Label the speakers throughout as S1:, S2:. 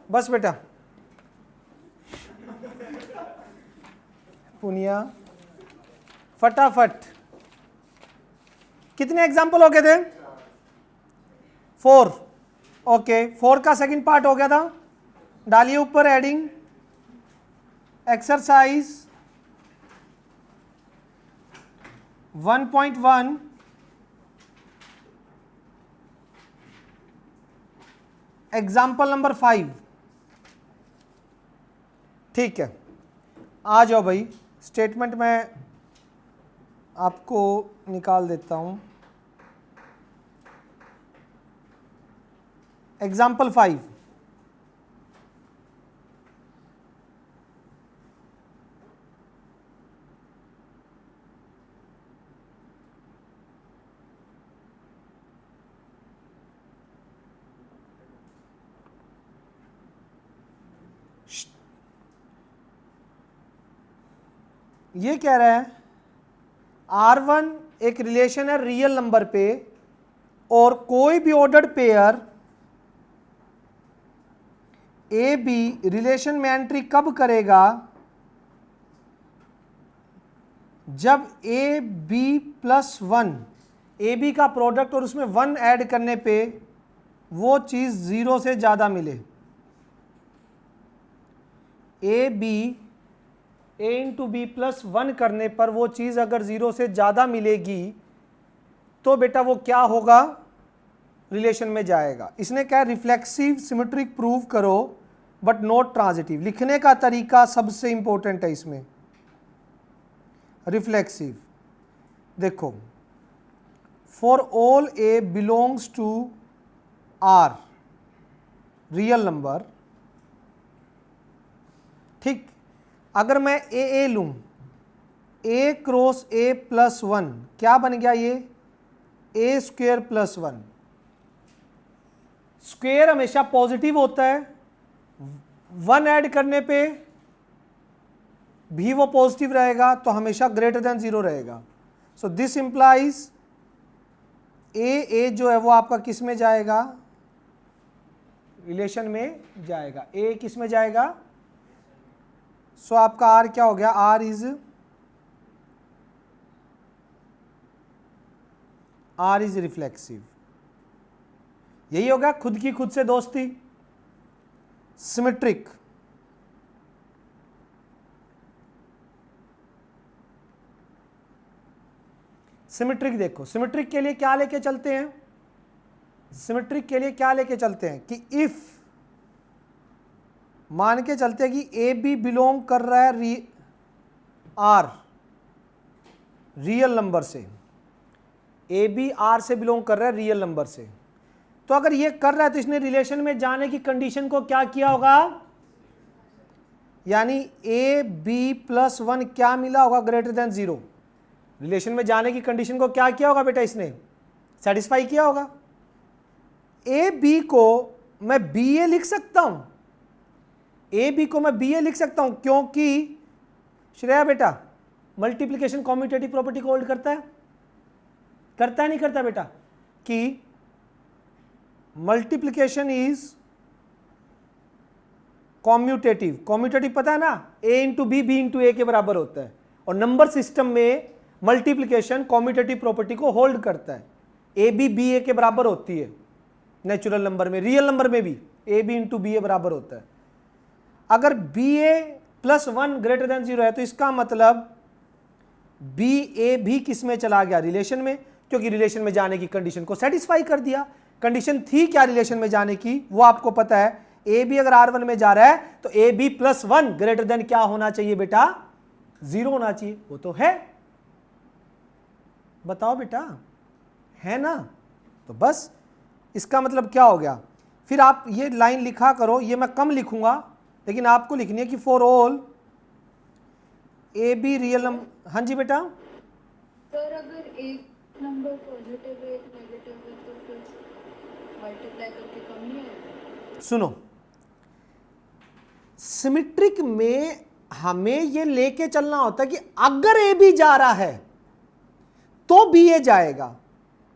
S1: बस बेटा, पुनिया फटाफट। कितने एग्जाम्पल हो गए थे? 4। ओके, 4 का सेकंड पार्ट हो गया था। डालिए ऊपर एडिंग एक्सरसाइज 1.1 एग्जाम्पल नंबर 5। ठीक है, आ जाओ भाई, स्टेटमेंट में आपको निकाल देता हूं। एग्जाम्पल 5, ये कह रहा है R1 एक रिलेशन है रियल नंबर पे, और कोई भी ordered pair A B relation में एंट्री कब करेगा? जब A B plus 1, A B का प्रोडक्ट और उसमें 1 ऐड करने पे वो चीज 0 से ज्यादा मिले। A B A into B plus 1 करने पर वो चीज अगर 0 से ज्यादा मिलेगी तो बेटा वो क्या होगा? रिलेशन में जाएगा। इसने क्या रिफ्लेक्सिव सिमेट्रिक प्रूव करो बट नॉट ट्रांजिटिव। लिखने का तरीका सबसे इंपॉर्टेंट है इसमें। रिफ्लेक्सिव देखो, for all A belongs to R real number, ठीक, अगर मैं ए लूं, ए क्रॉस ए प्लस 1 क्या बन गया? ये ए स्क्वेयर प्लस 1। स्क्वेयर हमेशा पॉजिटिव होता है, 1 ऐड करने पे भी वो पॉजिटिव रहेगा, तो हमेशा ग्रेटर देन 0 रहेगा। सो दिस इंप्लाइज ए जो है वो आपका किस में जाएगा? रिलेशन में जाएगा। ए किस में जाएगा? सो आपका आर क्या हो गया? R is reflexive. यही होगा खुद की खुद से दोस्ती। सिमेट्रिक, सिमेट्रिक देखो, सिमेट्रिक के लिए क्या लेके चलते हैं? सिमेट्रिक के लिए क्या लेके चलते हैं कि इफ मान के चलते हैं कि ए बी बिलोंग कर रहा है आर रियल नंबर से, ए बी आर से बिलोंग कर रहा है रियल नंबर से, तो अगर ये कर रहा है तो इसने रिलेशन में जाने की कंडीशन को क्या किया होगा? यानी ए बी प्लस 1 क्या मिला होगा? Greater than 0। रिलेशन में जाने की कंडीशन को क्या किया होगा बेटा? इसने सेटिस्फाई किया होगा। ए बी को मैं बी ए लिख सकता हूं, ए बी को मैं बी ए लिख सकता हूं, क्योंकि श्रेया बेटा मल्टीप्लिकेशन कॉम्यूटेटिव प्रॉपर्टी को होल्ड करता है, करता है नहीं करता बेटा? कि मल्टीप्लिकेशन इज कॉम्यूटेटिव। कॉम्यूटेटिव पता है ना, ए इंटू बी, बी इंटू ए के बराबर होता है, और नंबर सिस्टम में मल्टीप्लिकेशन कॉम्यूटेटिव प्रॉपर्टी को होल्ड करता है। ए बी बी ए के बराबर होती है नेचुरल नंबर में, रियल नंबर में भी ए बी इंटू बी ए बराबर होता है। अगर बी ए प्लस 1 ग्रेटर देन 0 है तो इसका मतलब बी ए भी किस में चला गया? रिलेशन में, क्योंकि रिलेशन में जाने की कंडीशन को सेटिस्फाई कर दिया। कंडीशन थी क्या रिलेशन में जाने की? वो आपको पता है, ए बी अगर R1 में जा रहा है तो A B plus 1 greater than क्या होना चाहिए बेटा? 0 होना चाहिए। वो तो है, बताओ बेटा, है ना? तो बस इसका मतलब क्या हो गया? फिर आप ये लाइन लिखा करो, ये मैं कम लिखूंगा लेकिन आपको लिखनी है कि for all A be real number. हाँ जी बेटा।
S2: सर अगर एक नंबर पॉजिटिव है एक नेगेटिव है तो फिर मल्टीप्लाई करके कम नहीं आएगा?
S1: सुनो, सिमेट्रिक में हमें ये लेके चलना होता है कि अगर ए बी जा रहा है तो बी ए जाएगा।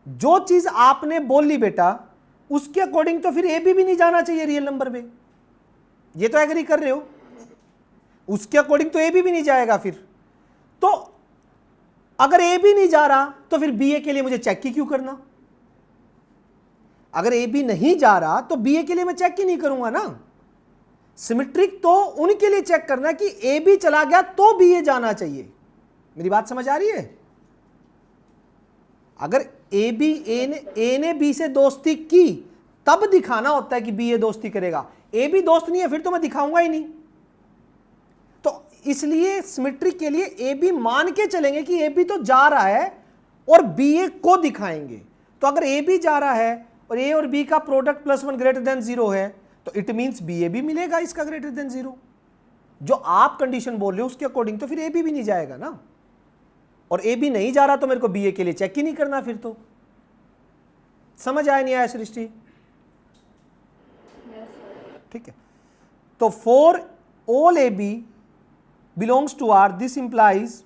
S1: जो चीज आपने बोली बेटा उसके अकॉर्डिंग तो फिर ए बी भी नहीं जाना चाहिए रियल नंबर में। ये तो एग्री कर रहे हो, उसके अकॉर्डिंग तो ए बी भी नहीं जाएगा फिर। तो अगर ए बी नहीं जा रहा तो फिर बी ए के लिए मुझे चेक ही क्यों करना? अगर ए बी नहीं जा रहा तो बी ए के लिए मैं चेक ही नहीं करूंगा ना। सिमेट्रिक तो उनके लिए चेक करना है कि ए बी चला गया तो बी ए जाना चाहिए। मेरी बात समझ आ रही है? अगर ए ने बी से दोस्ती की तब दिखाना होता है कि बी ए दोस्ती करेगा। ए बी दोस्त नहीं है फिर तो मैं दिखाऊंगा ही नहीं। तो इसलिए सिमेट्रिक के लिए ए बी मान के चलेंगे कि ए बी तो जा रहा है और बी ए को दिखाएंगे। तो अगर ए बी जा रहा है और ए और बी का प्रोडक्ट +1 ग्रेटर देन 0 है तो इट मींस बी ए भी मिलेगा इसका ग्रेटर देन 0। जो आप कंडीशन बोल रहे हो उसके अकॉर्डिंग तो फिर ए बी भी नहीं जाएगा ना। और ए बी नहीं जा रहा तो मेरे को बी ए के लिए चेक ही नहीं करना फिर तो। समझ आया नहीं आया सृष्टि? ठीक है। तो for all A B belongs to R, this implies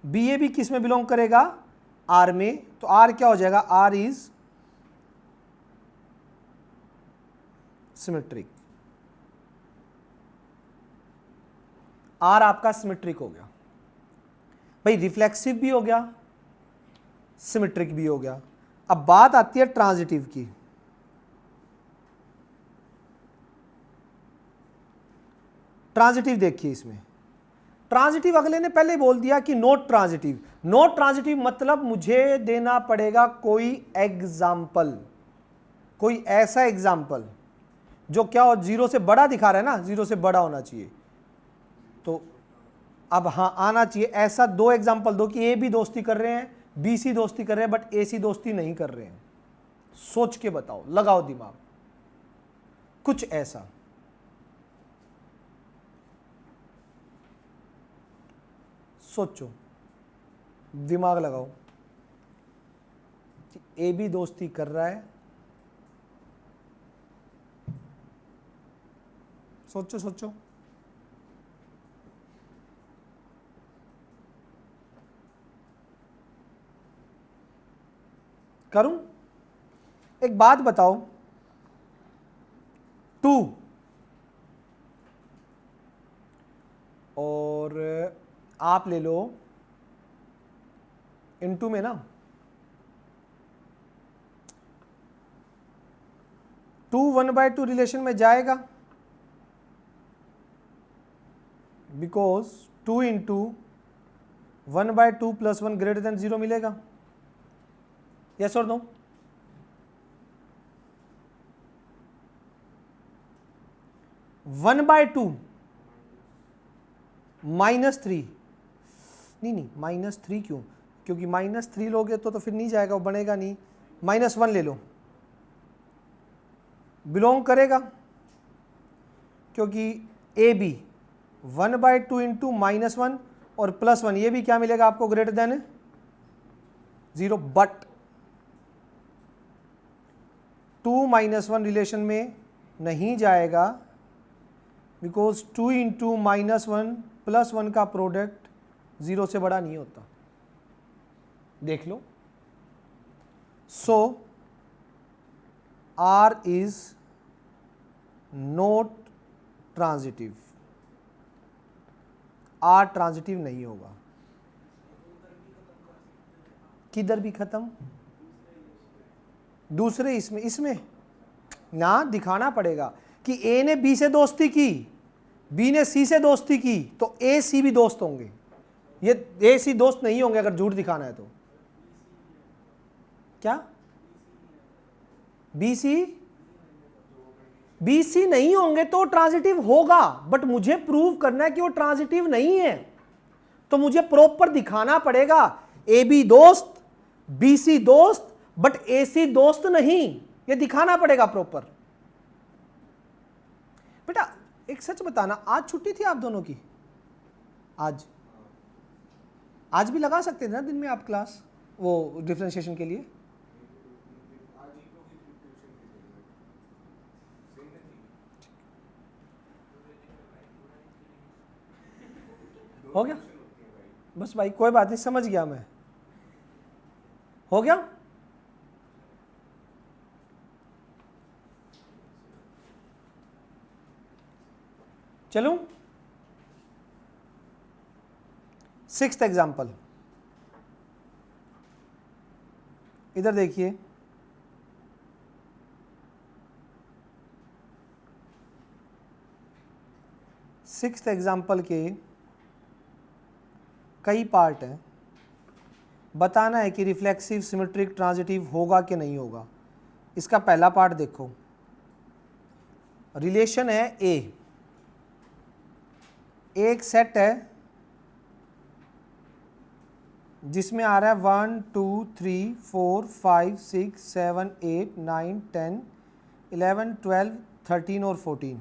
S1: B A B किस में बिलोंग करेगा? आर में। तो आर क्या हो जाएगा? R is symmetric. आर आपका सिमेट्रिक हो गया भाई, रिफ्लेक्सिव भी हो गया, सिमेट्रिक भी हो गया। अब बात आती है ट्रांजिटिव की। ट्रांजिटिव देखिए, इसमें ट्रांजिटिव अगले ने पहले बोल दिया कि नॉट ट्रांजिटिव। नॉट ट्रांजिटिव मतलब मुझे देना पड़ेगा कोई एग्जाम्पल, कोई ऐसा एग्जाम्पल जो क्या हो 0 से बड़ा दिखा रहा है ना, 0 से बड़ा होना चाहिए। तो अब हाँ आना चाहिए ऐसा 2 एग्जाम्पल दो कि ए बी दोस्ती कर रहे हैं, बी सी दोस्ती कर रहे हैं, बट ए सी दोस्ती नहीं कर रहे हैं। सोच के बताओ, लगाओ दिमाग, कुछ ऐसा। सोचो, दिमाग लगाओ कि ए बी दोस्ती कर रहा है। सोचो सोचो, करूं? एक बात बताओ, 2 और आप ले लो इनटू में ना 2 1/2 रिलेशन में जाएगा, बिकॉज 2 इंटू 1/2 + 1 ग्रेटर देन 0 मिलेगा। यस और नो? (1/2 -3) नहीं -3 क्यों? क्योंकि -3 लोगे तो फिर नहीं जाएगा, वो बनेगा नहीं। -1 ले लो, बिलोंग करेगा, क्योंकि ए बी 1/2 इंटू -1 और +1 ये भी क्या मिलेगा आपको? Greater than 0। बट 2 - 1 रिलेशन में नहीं जाएगा, बिकॉज 2 इंटू -1 + 1 का प्रोडक्ट 0 से बड़ा नहीं होता। देख लो। So R is not transitive, R transitive नहीं होगा। किधर भी खत्म? दूसरे इसमें ना दिखाना पड़ेगा कि ए ने बी से दोस्ती की, बी ने सी से दोस्ती की, तो ए सी भी दोस्त होंगे। ये ए सी दोस्त नहीं होंगे अगर झूठ दिखाना है तो। क्या? बी सी नहीं होंगे तो ट्रांजिटिव होगा, बट मुझे प्रूव करना है कि वो ट्रांजिटिव नहीं है। तो मुझे प्रॉपर दिखाना पड़ेगा ए बी दोस्त, बी सी दोस्त, बट ए सी दोस्त नहीं। ये दिखाना पड़ेगा प्रॉपर। बेटा एक सच बताना, आज छुट्टी थी आप दोनों की? आज भी लगा सकते थे ना दिन में आप क्लास, वो डिफरेंशिएशन के लिए। हो गया? बस भाई कोई बात नहीं, समझ गया मैं। हो गया? चलूं? 6th एग्जाम्पल, इधर देखिए, सिक्स्थ एग्जाम्पल के कई पार्ट हैं। बताना है कि रिफ्लेक्सिव, सिमेट्रिक, ट्रांजिटिव होगा कि नहीं होगा। इसका पहला पार्ट देखो, रिलेशन है ए, एक सेट है जिसमें आ रहा है 1 2 3 4 5 6 7 8 9 10 11 12 13 और 14।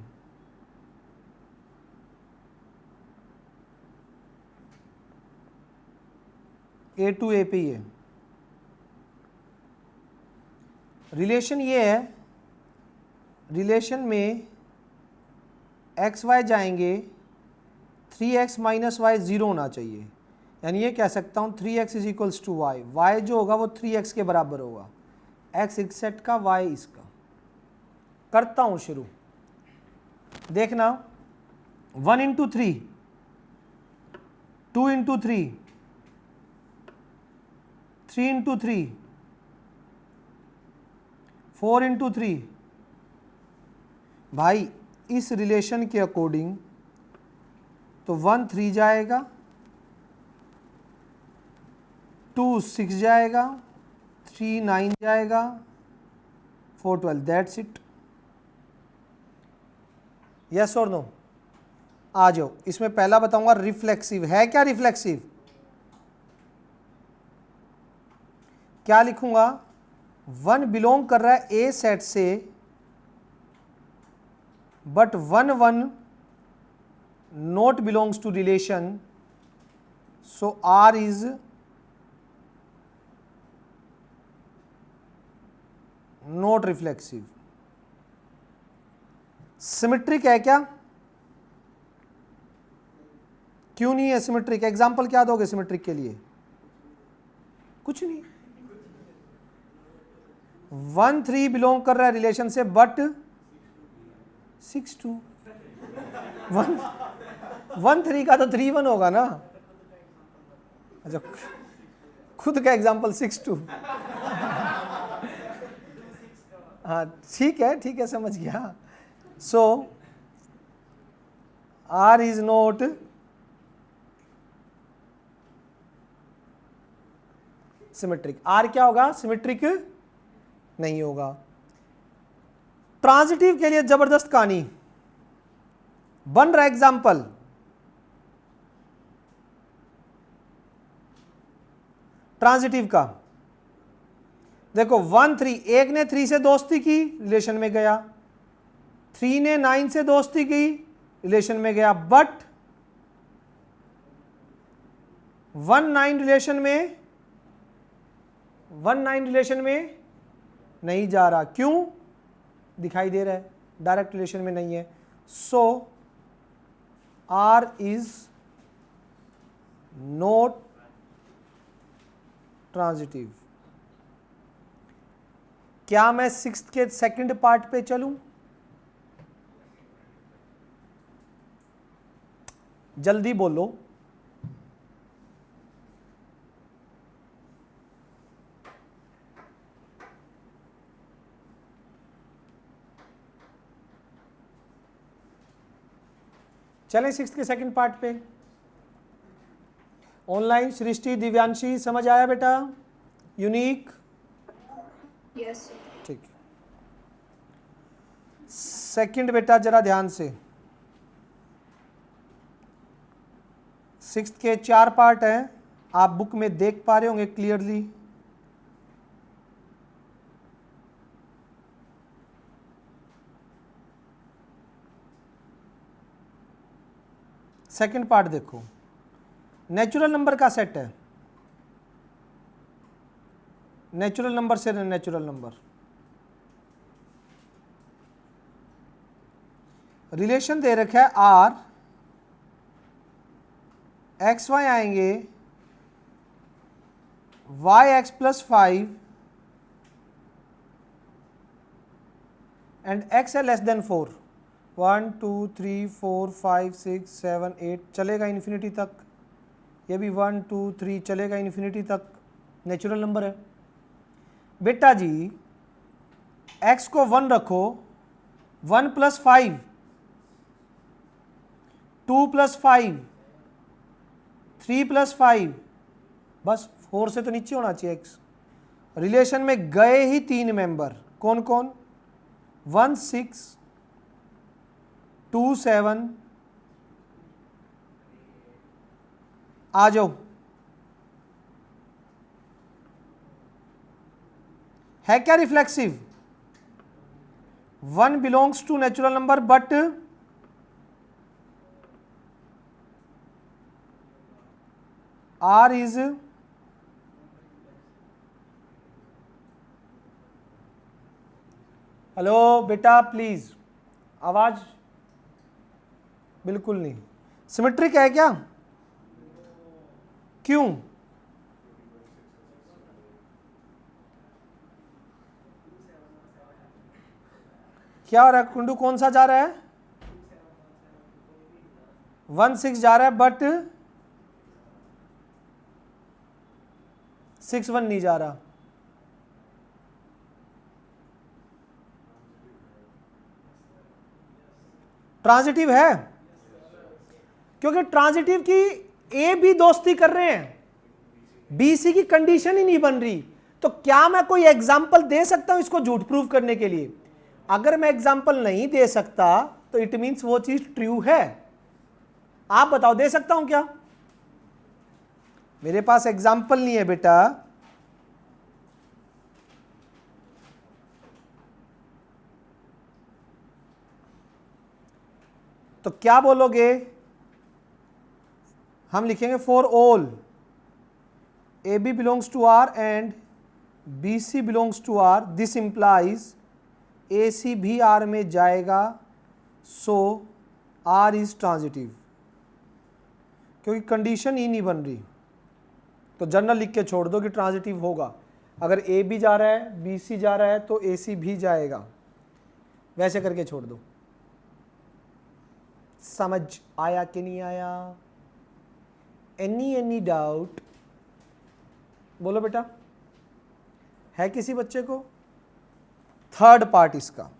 S1: ए टू ए पे ही है। रिलेशन ये है, रिलेशन में एक्स वाई जाएंगे, 3x माइनस वाई 0 होना चाहिए। यानी ये कह सकता हूँ 3x is equals to Y, Y जो होगा वो 3x के बराबर होगा, x इस सेट का, y इसका। करता हूँ शुरू, देखना 1 इंटू 3, 2 इंटू 3, 3 इंटू 3, 4 इंटू 3। भाई इस रिलेशन के अकॉर्डिंग तो 1 3 जाएगा, 2 6 जाएगा, 3 9 जाएगा, 4 12। That's it. यस और नो? आ जाओ, इसमें पहला बताऊंगा रिफ्लेक्सिव है क्या। रिफ्लेक्सिव क्या लिखूंगा, 1 बिलोंग कर रहा है ए सेट से, but 1 1 not belongs to relation, so R is not reflexive. Symmetric है क्या? क्यों नहीं है सिमेट्रिक? एग्जाम्पल क्या दोगे सिमेट्रिक के लिए? कुछ नहीं। 1 3 बिलोंग कर रहा है रिलेशन से, बट 6 2। 1 3 का तो 3 1 होगा ना। अच्छा, खुद का एग्जाम्पल 6 2। हाँ ठीक है, समझ गया। So R is not symmetric. R क्या होगा? सिमेट्रिक नहीं होगा। ट्रांजिटिव के लिए जबरदस्त कहानी बन रहा एग्जाम्पल, ट्रांजिटिव का देखो 1 3, एक ने 3 से दोस्ती की, रिलेशन में गया, 3 ने 9 से दोस्ती की, रिलेशन में गया, बट 1 9 रिलेशन में, 1 9 रिलेशन में नहीं जा रहा। क्यों? दिखाई दे रहा है डायरेक्ट रिलेशन में नहीं है। सो आर इज नॉट ट्रांजिटिव। क्या मैं 6th के सेकंड पार्ट पे चलूं? जल्दी बोलो। चलें 6th के सेकंड पार्ट पे। ऑनलाइन सृष्टि, दिव्यांशी, समझ आया बेटा? यूनिक?
S2: Yes sir.
S1: ठीक। सेकंड बेटा जरा ध्यान से, 6th के 4 पार्ट हैं, आप बुक में देख पा रहे होंगे क्लियरली। सेकंड पार्ट देखो, नेचुरल नंबर का सेट है, नेचुरल नंबर से नेचुरल नंबर, रिलेशन दे रखा है आर, एक्स वाई आएंगे, Y X plus 5 and X है लेस देन 4। 1 2 3 4 5 6 7 8 चलेगा इन्फिनिटी तक, ये भी 1 2 3 चलेगा इन्फिनिटी तक, नेचुरल नंबर है। बेटा जी x को 1 रखो, 1 + 5, 2 + 5, 3 + 5, बस 4 से तो नीचे होना चाहिए x। रिलेशन में गए ही 3 मेंबर, कौन कौन? 1 6 2 7, आ जाओ। है क्या reflexive? 1 belongs to natural number but R is hello बेटा प्लीज, आवाज बिल्कुल नहीं। सिमेट्रिक है क्या? क्यों? क्या हो रहा है कुंडू, कौन सा जा रहा है? 1 6 जा रहा है बट 6 1 नहीं जा रहा। ट्रांजिटिव है, क्योंकि ट्रांजिटिव की ए बी दोस्ती कर रहे हैं, बी सी की कंडीशन ही नहीं बन रही। तो क्या मैं कोई एग्जाम्पल दे सकता हूं इसको झूठ प्रूव करने के लिए? अगर मैं एग्जाम्पल नहीं दे सकता तो इट मीन्स वो चीज ट्रू है। आप बताओ दे सकता हूं क्या? मेरे पास एग्जाम्पल नहीं है बेटा। तो क्या बोलोगे? हम लिखेंगे for all A B belongs to R and B C belongs to R, this implies A C भी आर में जाएगा, सो आर इज ट्रांजिटिव। क्योंकि कंडीशन ही नहीं बन रही तो जनरल लिख के छोड़ दो कि ट्रांजिटिव होगा। अगर ए बी जा रहा है, बी सी जा रहा है तो ए सी भी जाएगा, वैसे करके छोड़ दो। समझ आया कि नहीं आया? Any doubt? बोलो बेटा, है किसी बच्चे को? थर्ड पार्ट इसका,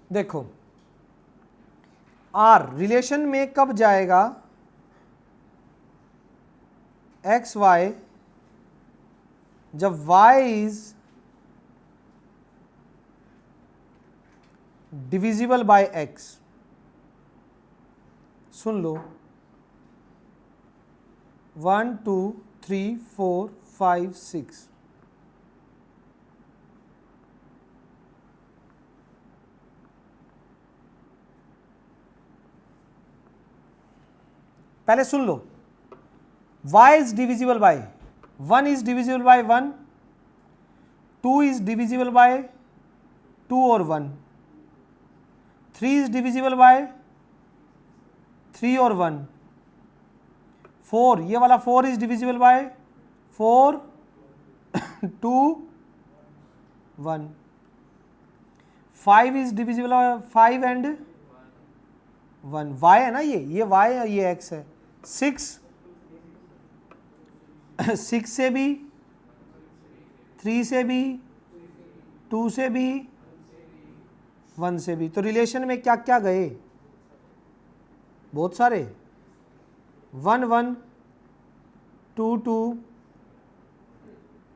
S1: देखो आर रिलेशन में कब जाएगा? एक्स वाई, जब y is divisible bye x। सुन लो, 1 2 3 4 5 6, पहले सुन लो। y is divisible bye 1, is divisible bye 1, 2 is divisible bye 2 और 1, 3 इज डिविजिबल बाय 3 और 1, 4 ये वाला 4 is divisible bye 4 2 1, 5 is divisible bye 5 and 1, y है ना, ये y है, ये x है। 6 6 से भी, 3 से भी, 2 से भी, 1 से भी। तो रिलेशन में क्या क्या गए? बहुत सारे। 1 1 2 2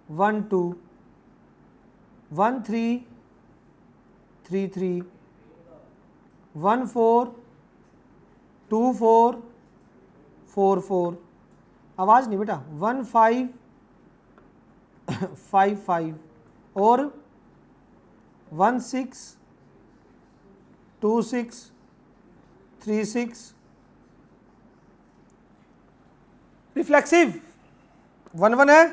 S1: 1 2 1 3 3 3 1 4 2 4 4 4, आवाज नहीं बेटा, 1 5 5 5 और 1 6 2 6 3 6 रिफ्लेक्सिव 1 1 है,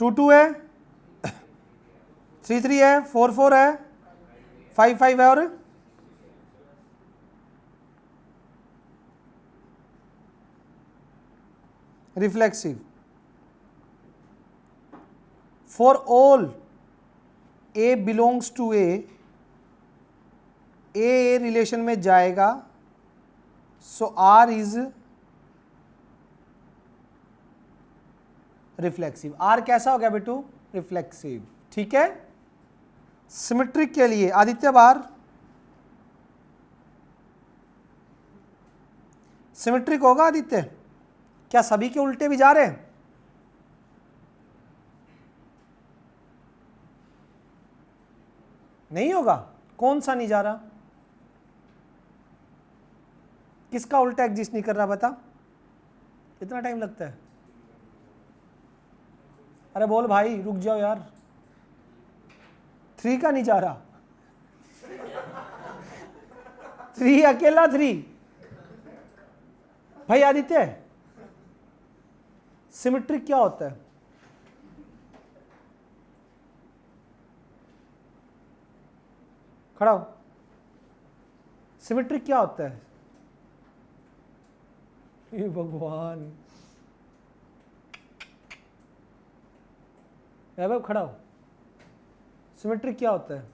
S1: 2 2 है, 3 3 है, 4 4 है, 5 5 है, और reflexive for all A belongs to A relation में जाएगा, so R is reflexive. R कैसा हो गया बेटू? रिफ्लेक्सिव। ठीक है। सिमेट्रिक के लिए आदित्य बार, सिमेट्रिक होगा आदित्य? क्या सभी के उल्टे भी जा रहे हैं? नहीं होगा? कौन सा नहीं जा रहा? किसका उल्टा एग्जिस्ट नहीं कर रहा बता? कितना टाइम लगता है? अरे बोल भाई, रुक जाओ यार। 3 का नहीं जा रहा। 3 अकेला 3। भाई आदित्य, सिमेट्रिक क्या होता है? खड़ा हो। सिमेट्रिक क्या होता है? ये भगवान। वैभव खड़ा हो। सिमेट्रिक क्या होता है?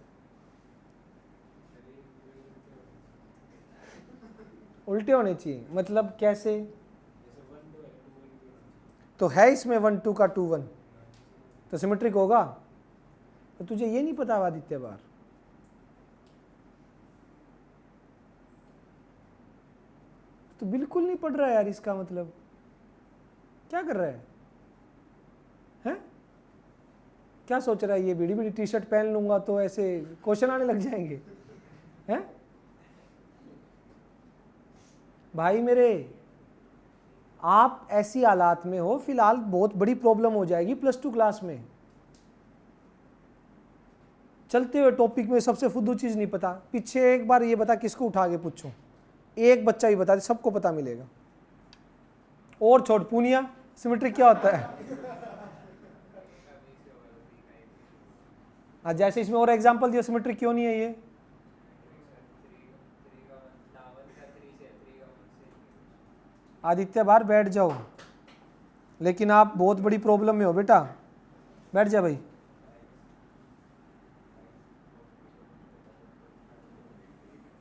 S1: उल्टे होने चाहिए, मतलब कैसे? तो है इसमें 1 2 का 2 1, तो सिमेट्रिक होगा। तो तुझे ये नहीं पता आदित्य बार? तो बिल्कुल नहीं पढ़ रहा है यार, इसका मतलब क्या कर रहा है? हैं? क्या सोच रहा है? ये बीड़ी बीड़ी टी शर्ट पहन लूंगा तो ऐसे क्वेश्चन आने लग जाएंगे? हैं? भाई मेरे, आप ऐसी हालात में हो फिलहाल, बहुत बड़ी प्रॉब्लम हो जाएगी +2 क्लास में। चलते हुए टॉपिक में सबसे फुद्दू चीज नहीं पता, पीछे एक बार ये बता किसको उठा के पूछूं, एक बच्चा ही बता दे, सबको पता मिलेगा। और छोड़ पूनिया, सिमेट्रिक क्या होता है? जैसे इसमें और एग्जांपल दिया, सिमेट्रिक क्यों नहीं है ये? आदित्य बाहर बैठ जाओ, लेकिन आप बहुत बड़ी प्रॉब्लम में हो बेटा, बैठ जा भाई।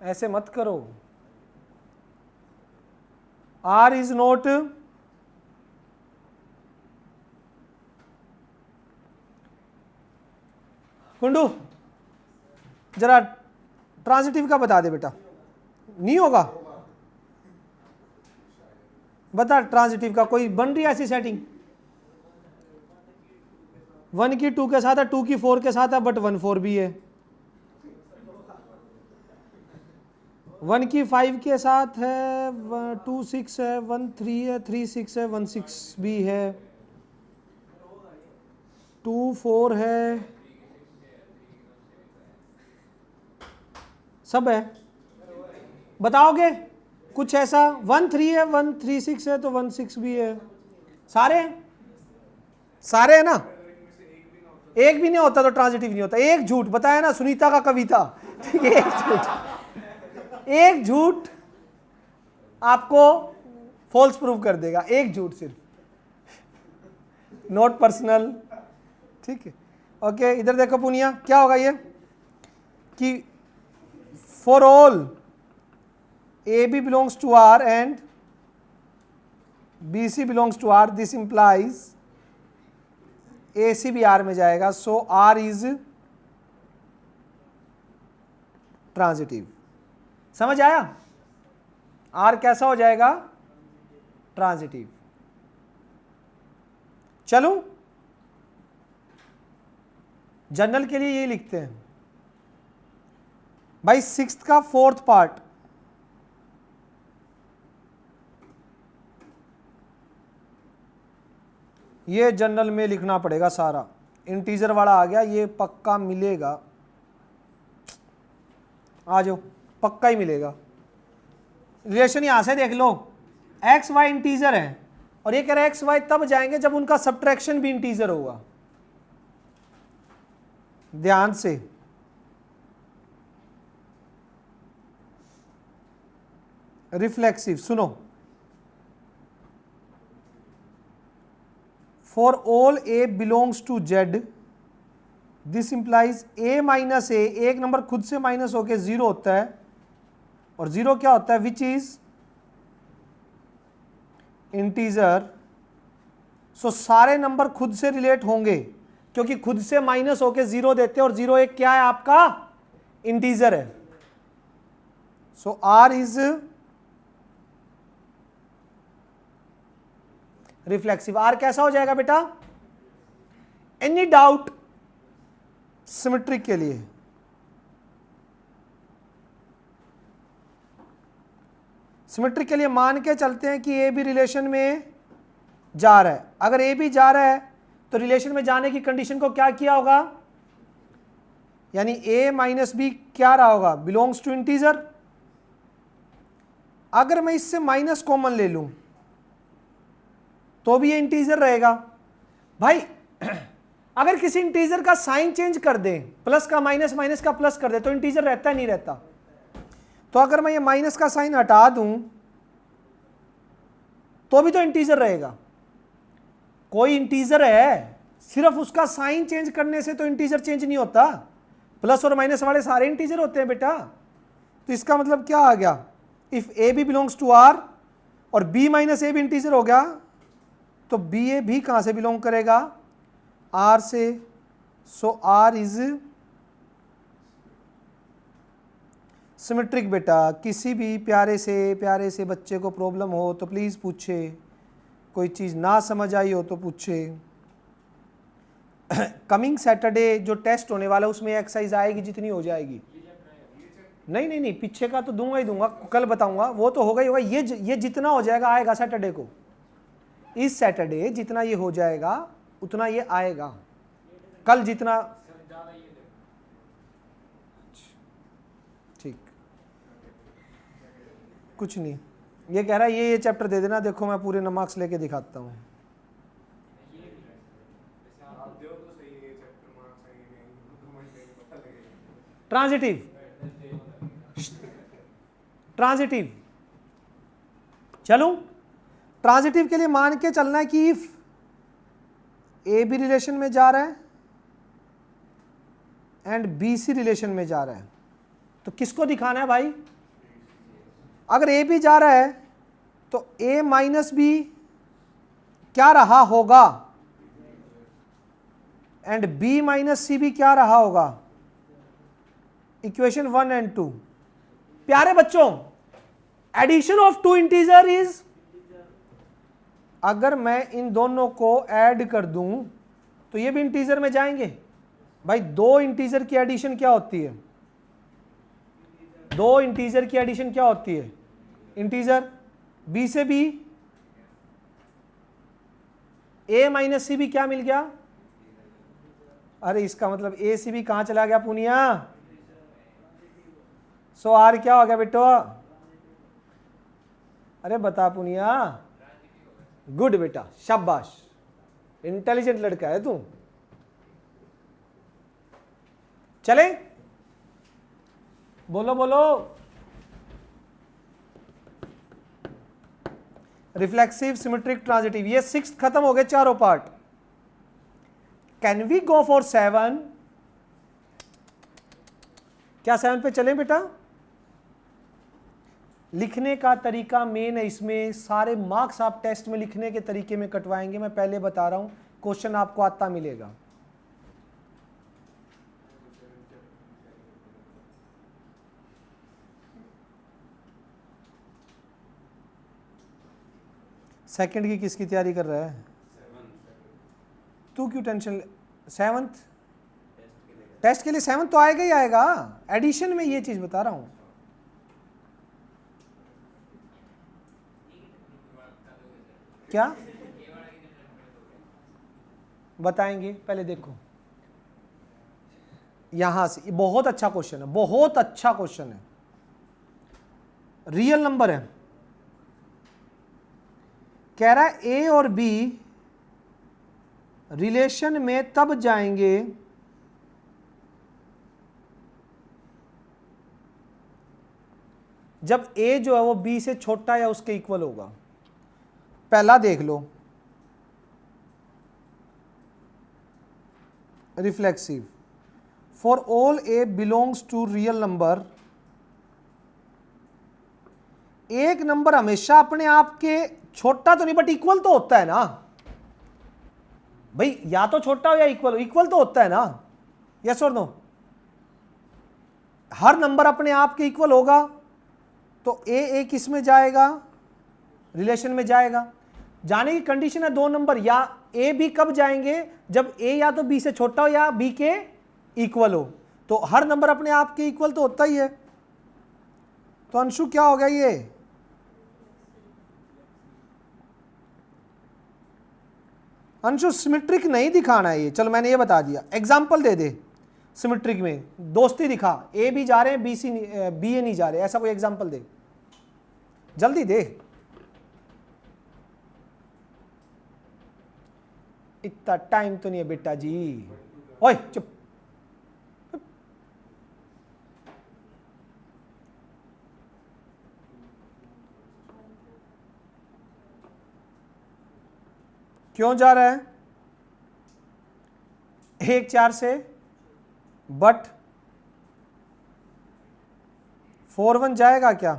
S1: ऐसे मत करो। आर इज नॉट कुंडू, जरा ट्रांजिटिव का बता दे बेटा। नहीं होगा? बता ट्रांजिटिव का कोई बन रही है ऐसी सेटिंग? 1 की 2 के साथ है, 2 की 4 के साथ है, बट 1 4 भी है। 1 की 5 के साथ है, 2 6 है, 1 3 है, 3 6 है, 1 6 भी है, 2 4 है, सब है। बताओगे कुछ ऐसा? 1 3 है, 1 3 6 है, तो 1 6 भी है। सारे सारे है ना? एक भी नहीं होता तो ट्रांजिटिव नहीं होता। एक झूठ बताया ना, सुनीता का कविता। ठीक है, एक झूठ आपको फॉल्स प्रूव कर देगा, एक झूठ सिर्फ, नॉट पर्सनल। ठीक है, ओके। इधर देखो पुनिया, क्या होगा ये कि for all AB belongs to R and BC belongs to R, this implies AC भी R में जाएगा, so R is transitive। समझ आया? R कैसा हो जाएगा? ट्रांजिटिव। चलूं? जनरल के लिए ये लिखते हैं भाई, 6th का 4th पार्ट, ये जनरल में लिखना पड़ेगा सारा। इंटीजर वाला आ गया, ये पक्का मिलेगा, आ जाओ, पक्का ही मिलेगा। रिलेशन यहां से देख लो, एक्स वाई इंटीजर है और ये कह रहा है एक्स वाई तब जाएंगे जब उनका सब्ट्रैक्शन भी इंटीजर होगा। ध्यान से, रिफ्लेक्सिव सुनो, for all A belongs to Z this implies A minus A, एक नंबर खुद से माइनस होके जीरो होता है, और जीरो क्या होता है, विच इज इंटीजर। सो सारे नंबर खुद से रिलेट होंगे क्योंकि खुद से माइनस होके जीरो देते हैं, और जीरो एक क्या है आपका, इंटीजर है। सो आर इज रिफ्लेक्सिव। आर कैसा हो जाएगा बेटा, एनी डाउट सिमेट्रिक के लिए, सिमेट्रिक के लिए मान के चलते हैं कि ए भी रिलेशन में जा रहा है। अगर ए भी जा रहा है तो रिलेशन में जाने की कंडीशन को क्या किया होगा, यानी ए माइनस बी क्या रहा होगा, बिलोंग्स टू इंटीजर। अगर मैं इससे माइनस कॉमन ले लूं तो भी ये इंटीजर रहेगा। भाई अगर किसी इंटीजर का साइन चेंज कर दें, प्लस का माइनस, माइनस का प्लस कर दे, तो इंटीजर रहता है नहीं रहता। तो अगर मैं ये माइनस का साइन हटा दूं तो भी तो इंटीजर रहेगा। कोई इंटीजर है, सिर्फ उसका साइन चेंज करने से तो इंटीजर चेंज नहीं होता। प्लस और माइनस वाले सारे इंटीजर होते हैं बेटा। तो इसका मतलब क्या आ गया, if a B belongs to R और बी माइनस ए भी इंटीजर हो गया, तो बी ए भी कहां से बिलोंग करेगा, आर से। सो आर इज सिमेट्रिक। बेटा किसी भी प्यारे से बच्चे को प्रॉब्लम हो तो प्लीज़ पूछे, कोई चीज़ ना समझ आई हो तो पूछे। कमिंग सैटरडे जो टेस्ट होने वाला है उसमें एक्सरसाइज आएगी जितनी हो जाएगी। नहीं, पीछे का तो दूंगा ही दूंगा, कल बताऊंगा, वो तो होगा ही होगा। ये जितना हो जाएगा आएगा सैटरडे को, इस सैटरडे जितना ये हो जाएगा उतना ये आएगा। कल जितना, ठीक, कुछ नहीं। ये कह रहा है ये चैप्टर दे देना, देखो मैं पूरे मार्क्स लेके दिखाता हूँ। ट्रांजिटिव, ट्रांजिटिव, चलो ट्रांजिटिव के लिए मान के चलना है कि इफ ए बी रिलेशन में जा रहा है एंड बी सी रिलेशन में जा रहा है, तो किसको दिखाना है भाई, अगर ए बी जा रहा है तो ए माइनस बी क्या रहा होगा एंड बी माइनस सी भी क्या रहा होगा, इक्वेशन 1 एंड 2। प्यारे बच्चों, addition of two integer is, अगर मैं इन दोनों को ऐड कर दूं तो ये भी इंटीजर में जाएंगे। भाई दो इंटीजर की एडिशन क्या होती है, दो इंटीजर की एडिशन क्या होती है, इंटीजर। बी से बी, ए माइनस सी भी क्या मिल गया, अरे इसका मतलब ए सी भी कहां चला गया पुनिया। सो आर क्या हो गया बेटो, अरे बता पुनिया। गुड बेटा, शाबाश, इंटेलिजेंट लड़का है तू। चले, बोलो बोलो। रिफ्लेक्सिव, सिमेट्रिक, ट्रांजिटिव, ये 6 खत्म हो गए, चारों part. Can we go for 7? क्या 7 पे चलें बेटा? लिखने का तरीका मेन है इसमें, सारे मार्क्स आप टेस्ट में लिखने के तरीके में कटवाएंगे। मैं पहले बता रहा हूं, क्वेश्चन आपको आता मिलेगा। सेकंड की किसकी तैयारी कर रहा है तू, क्यों टेंशन? 7th टेस्ट के लिए 7th तो आएगा ही आएगा, एडिशन में ये चीज बता रहा हूं। क्या बताएंगे, पहले देखो यहां से। बहुत अच्छा क्वेश्चन है, बहुत अच्छा क्वेश्चन है, रियल नंबर है। कह रहा है ए और बी रिलेशन में तब जाएंगे जब ए जो है वो बी से छोटा या उसके इक्वल होगा। पहला देख लो, reflexive, for all A belongs to real number, एक नंबर हमेशा अपने आप के छोटा तो नहीं बट इक्वल तो होता है ना भाई, या तो छोटा हो या इक्वल हो, इक्वल तो होता है ना, यस और नो। हर नंबर अपने आप के इक्वल होगा तो ए किस में जाएगा, रिलेशन में जाएगा। जाने की कंडीशन है दो नंबर, या ए बी कब जाएंगे, जब ए या तो बी से छोटा हो या बी के इक्वल हो। तो हर नंबर अपने आप के इक्वल तो होता ही है। तो अंशु क्या हो गया ये, अंशु सिमेट्रिक नहीं दिखाना है ये, चलो मैंने ये बता दिया, एग्जाम्पल दे दे सिमेट्रिक में दोस्ती दिखा, ए बी जा रहे हैं बी ए नहीं जा रहे, ऐसा कोई एग्जाम्पल दे, जल्दी दे। इतना टाइम तो नहीं है बेटा जी, ओए चुप। क्यों जा रहा है 1 4 से, बट 4 1 जाएगा क्या,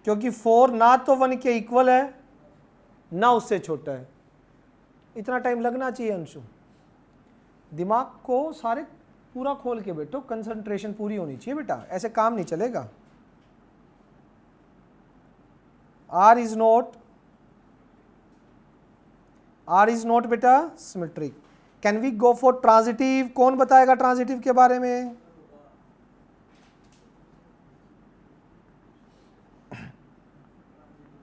S1: क्योंकि 4 ना तो 1 के इक्वल है ना उससे छोटा है। इतना टाइम लगना चाहिए अंशु, दिमाग को सारे पूरा खोल के बैठो, कंसंट्रेशन पूरी होनी चाहिए बेटा, ऐसे काम नहीं चलेगा। आर इज नॉट बेटा symmetric. Can we go for transitive, कौन बताएगा ट्रांजिटिव के बारे में,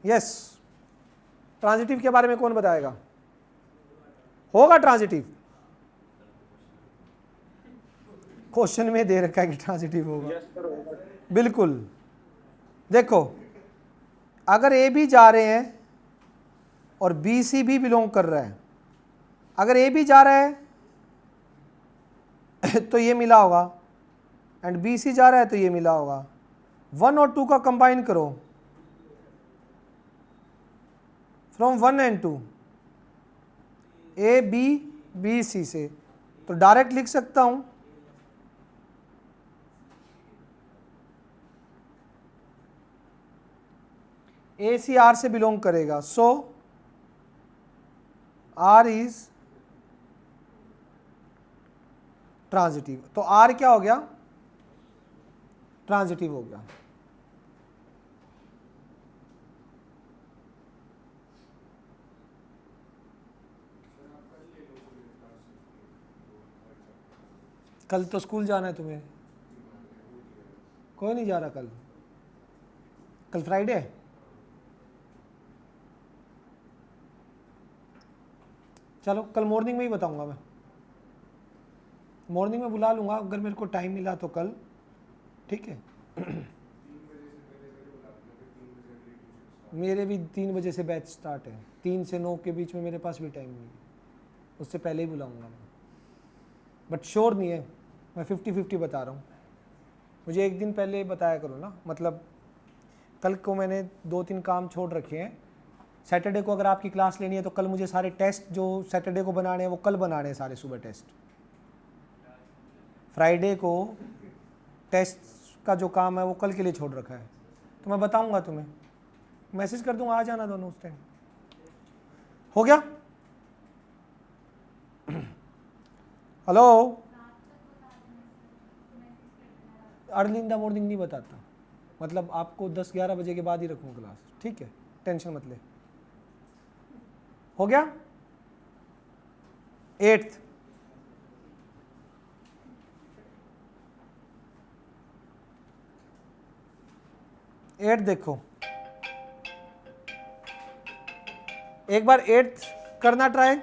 S1: यस ट्रांजिटिव के बारे में कौन बताएगा, होगा ट्रांजिटिव, क्वेश्चन में दे रखा है कि ट्रांजिटिव होगा, बिल्कुल। देखो अगर ए बी जा रहे हैं और बी सी भी बिलोंग कर रहा है, अगर ए बी जा रहा है तो ये मिला होगा, एंड बी सी जा रहा है तो ये मिला होगा। 1 और 2 का कंबाइन करो, from 1 and 2, a b c से, तो डायरेक्ट लिख सकता हूं ए सी आर से बिलोंग करेगा, सो आर इज ट्रांजिटिव। तो आर क्या हो गया, ट्रांजिटिव हो गया। कल तो स्कूल जाना है तुम्हें, कोई नहीं जा रहा कल, कल फ्राइडे है। चलो कल मॉर्निंग में ही बताऊंगा, मैं मॉर्निंग में बुला लूंगा अगर मेरे को टाइम मिला तो कल, ठीक है। मेरे भी 3 बजे से बैच स्टार्ट है, 3 से 9 के बीच में मेरे पास भी टाइम नहीं है, उससे पहले ही बुलाऊंगा मैं, बट श्योर नहीं है, मैं 50-50 बता रहा हूँ। मुझे एक दिन पहले बताया करो ना, मतलब कल को मैंने 2-3 काम छोड़ रखे हैं। सैटरडे को अगर आपकी क्लास लेनी है तो कल मुझे सारे टेस्ट जो सैटरडे को बनाने हैं वो कल बनाने हैं, सारे सुबह टेस्ट। फ्राइडे को टेस्ट का जो काम है वो कल के लिए छोड़ रखा है, तो मैं बताऊंगा तुम्हें, मैसेज कर दूंगा, आ जाना दोनों उस टाइम। हो गया? Hello, early in the morning नहीं बताता, मतलब आपको 10-11 बजे के बाद ही रखूँ क्लास, ठीक है, टेंशन मत ले। हो गया? 8th देखो, एक बार 8th करना ट्राई।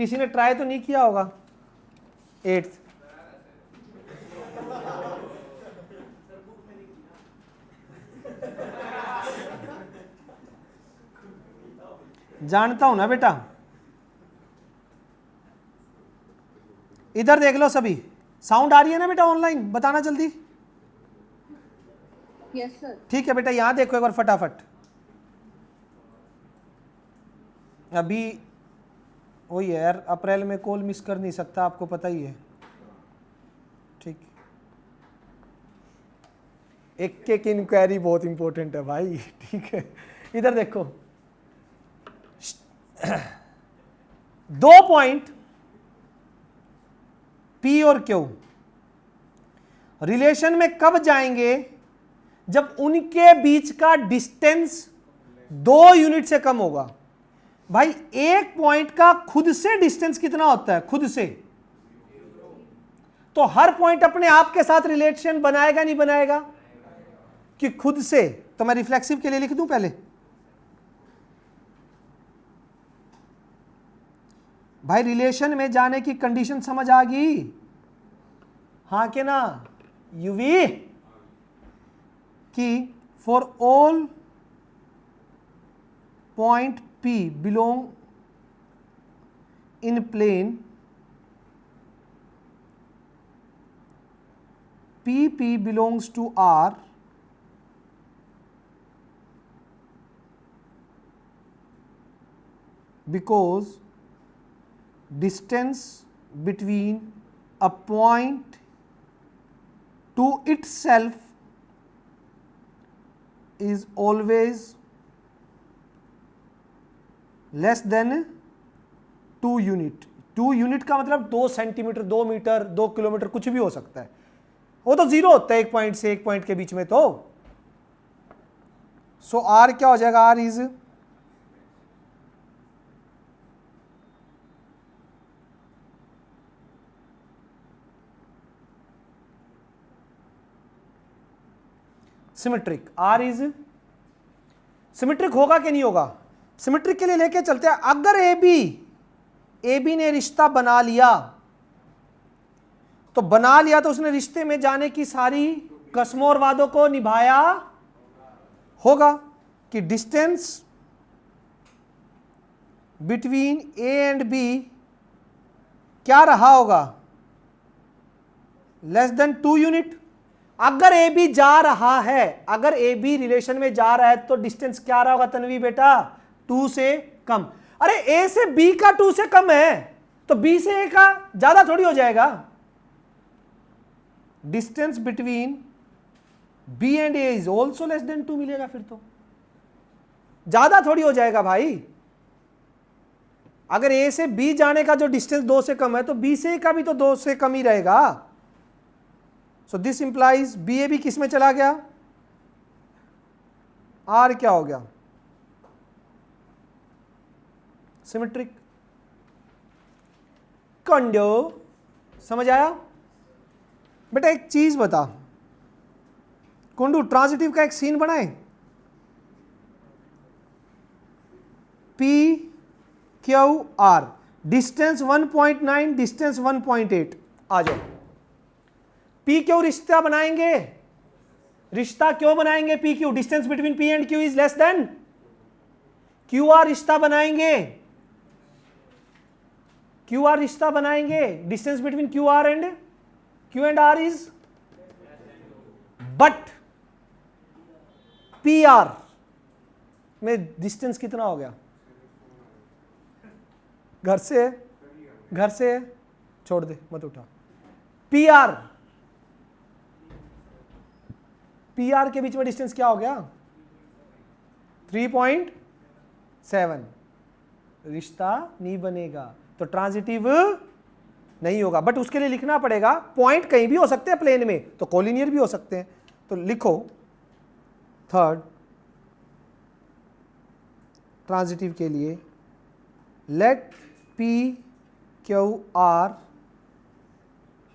S1: किसी ने ट्राई तो नहीं किया होगा 8th? जानता हूं ना बेटा। इधर देख लो सभी, साउंड आ रही है ना बेटा ऑनलाइन? बताना जल्दी।
S2: Yes sir.
S1: ठीक है बेटा, यहां देखो एक बार फटाफट। अभी वही है यार, अप्रैल में कॉल मिस कर नहीं सकता, आपको पता ही है। ठीक, एक एक इंक्वायरी बहुत इंपॉर्टेंट है भाई। ठीक है, इधर देखो 2 पॉइंट P और Q रिलेशन में कब जाएंगे? जब उनके बीच का डिस्टेंस 2 यूनिट से कम होगा। भाई एक पॉइंट का खुद से डिस्टेंस कितना होता है? खुद से तो हर पॉइंट अपने आप के साथ रिलेशन बनाएगा नहीं बनाएगा? कि खुद से। तो मैं रिफ्लेक्सिव के लिए लिख दूं पहले। भाई रिलेशन में जाने की कंडीशन समझ आ गई? हाँ के ना? यूवी कि for all point P belong in plane P belongs to R because distance between a point to itself is always less than 2 unit. 2 unit का मतलब 2 सेंटीमीटर, 2 मीटर, 2 किलोमीटर, कुछ भी हो सकता है। वो तो जीरो होता है एक पॉइंट से एक पॉइंट के बीच में। तो सो आर क्या हो जाएगा? R is symmetric. R is symmetric होगा कि नहीं होगा? सिमेट्रिक के लिए लेके चलते हैं। अगर ए बी ने रिश्ता बना लिया तो उसने रिश्ते में जाने की सारी कस्मों और वादों को निभाया होगा। कि distance between a and b क्या रहा होगा? Less than 2 unit. अगर ए बी जा रहा है, अगर ए बी रिलेशन में जा रहा है तो डिस्टेंस क्या रहा होगा तन्वी बेटा? 2 से कम। अरे ए से बी का 2 से कम है तो बी से ए का ज्यादा थोड़ी हो जाएगा। Distance between b and a is also less than 2 मिलेगा। फिर तो ज्यादा थोड़ी हो जाएगा भाई। अगर ए से बी जाने का जो डिस्टेंस 2 से कम है तो बी से ए का भी तो 2 से कम ही रहेगा। So this implies B A B किस में चला गया? आर क्या हो गया? सिमेट्रिक। कंडो समझ आया बेटा? एक चीज बता कुंडू, ट्रांजिटिव का एक सीन बनाए। P Q R distance 1.9, distance 1.8। आ जाओ। P Q रिश्ता बनाएंगे। रिश्ता क्यों बनाएंगे? P Q distance between P and Q is less than. Q R रिश्ता बनाएंगे। Q R रिश्ता बनाएंगे। Distance between Q R and Q and R is, but P R में डिस्टेंस कितना हो गया? घर से छोड़ दे, मत उठा। P R के बीच में डिस्टेंस क्या हो गया? 3.7। रिश्ता नहीं बनेगा तो ट्रांजिटिव नहीं होगा। बट उसके लिए लिखना पड़ेगा, पॉइंट कहीं भी हो सकते हैं प्लेन में, तो कोलिनियर भी हो सकते हैं। तो लिखो थर्ड ट्रांजिटिव के लिए let P Q R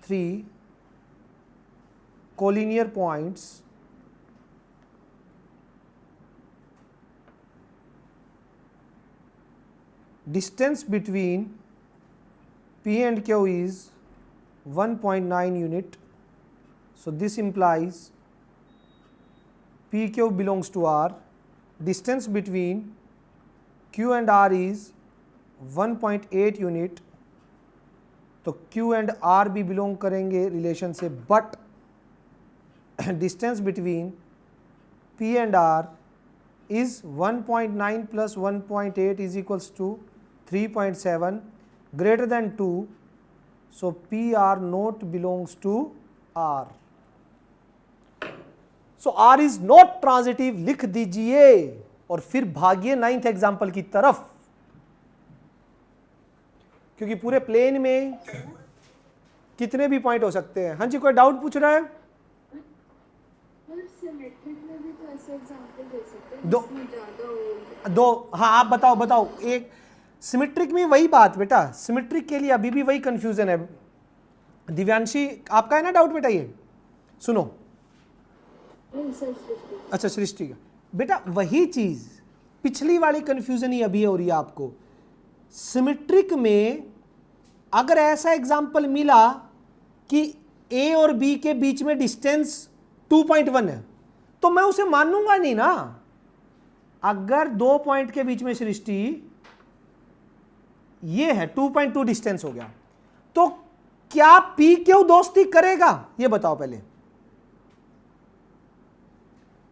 S1: 3 collinear points distance between P and Q is 1.9 unit. So this implies PQ belongs to R. Distance between Q and R is 1.8 unit, तो Q एंड R भी belong करेंगे relation से, but distance between P and R is 1.9 plus 1.8 is equals to 3.7 greater than 2, so PR not belongs to R. So R is not transitive लिख दीजिए और फिर भागिए 9th example की तरफ, क्योंकि पूरे प्लेन में कितने भी पॉइंट हो सकते हैं. हाँ जी, कोई डाउट पूछ रहा है?
S2: सिमेट्रिक में भी तो ऐसे एग्जांपल दे सकते हैं
S1: दो
S2: जिसमें ज्यादा हो.
S1: दो हाँ, आप बताओ. एक सिमेट्रिक में वही बात बेटा, सिमेट्रिक के लिए अभी भी वही कंफ्यूजन है. दिव्यांशी, आपका है ना डाउट बेटा? ये सुनो.
S2: नहीं सर, सृष्टि.
S1: अच्छा, सृष्टि का बेटा वही चीज, पिछली वाली कंफ्यूजन ही अभी हो रही है आपको. सिमेट्रिक में अगर ऐसा एग्जाम्पल मिला कि A और B के बीच में डिस्टेंस 2.1 है, तो मैं उसे मानूंगा नहीं ना. अगर 2 पॉइंट के बीच में सृष्टि ये है 2.2 डिस्टेंस हो गया, तो क्या P क्यों दोस्ती करेगा? ये बताओ पहले.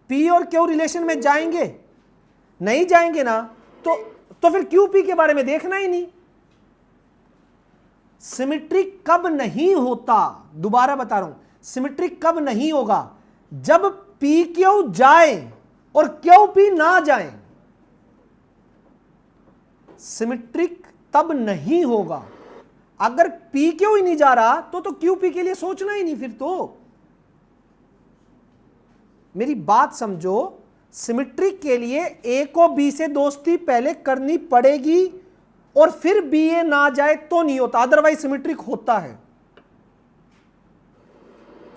S1: P और Q रिलेशन में जाएंगे? नहीं जाएंगे ना, तो फिर QP के बारे में देखना ही नहीं. सिमेट्रिक कब नहीं होता? दोबारा बता रहा हूं, सिमेट्रिक कब नहीं होगा? जब PQ जाए और QP ना जाए. सिमेट्रिक तब नहीं होगा. अगर PQ ही नहीं जा रहा तो QP के लिए सोचना ही नहीं फिर. तो मेरी बात समझो, सिमेट्रिक के लिए A को B से दोस्ती पहले करनी पड़ेगी और फिर BA ना जाए तो नहीं होता, अदरवाइज सिमेट्रिक होता है.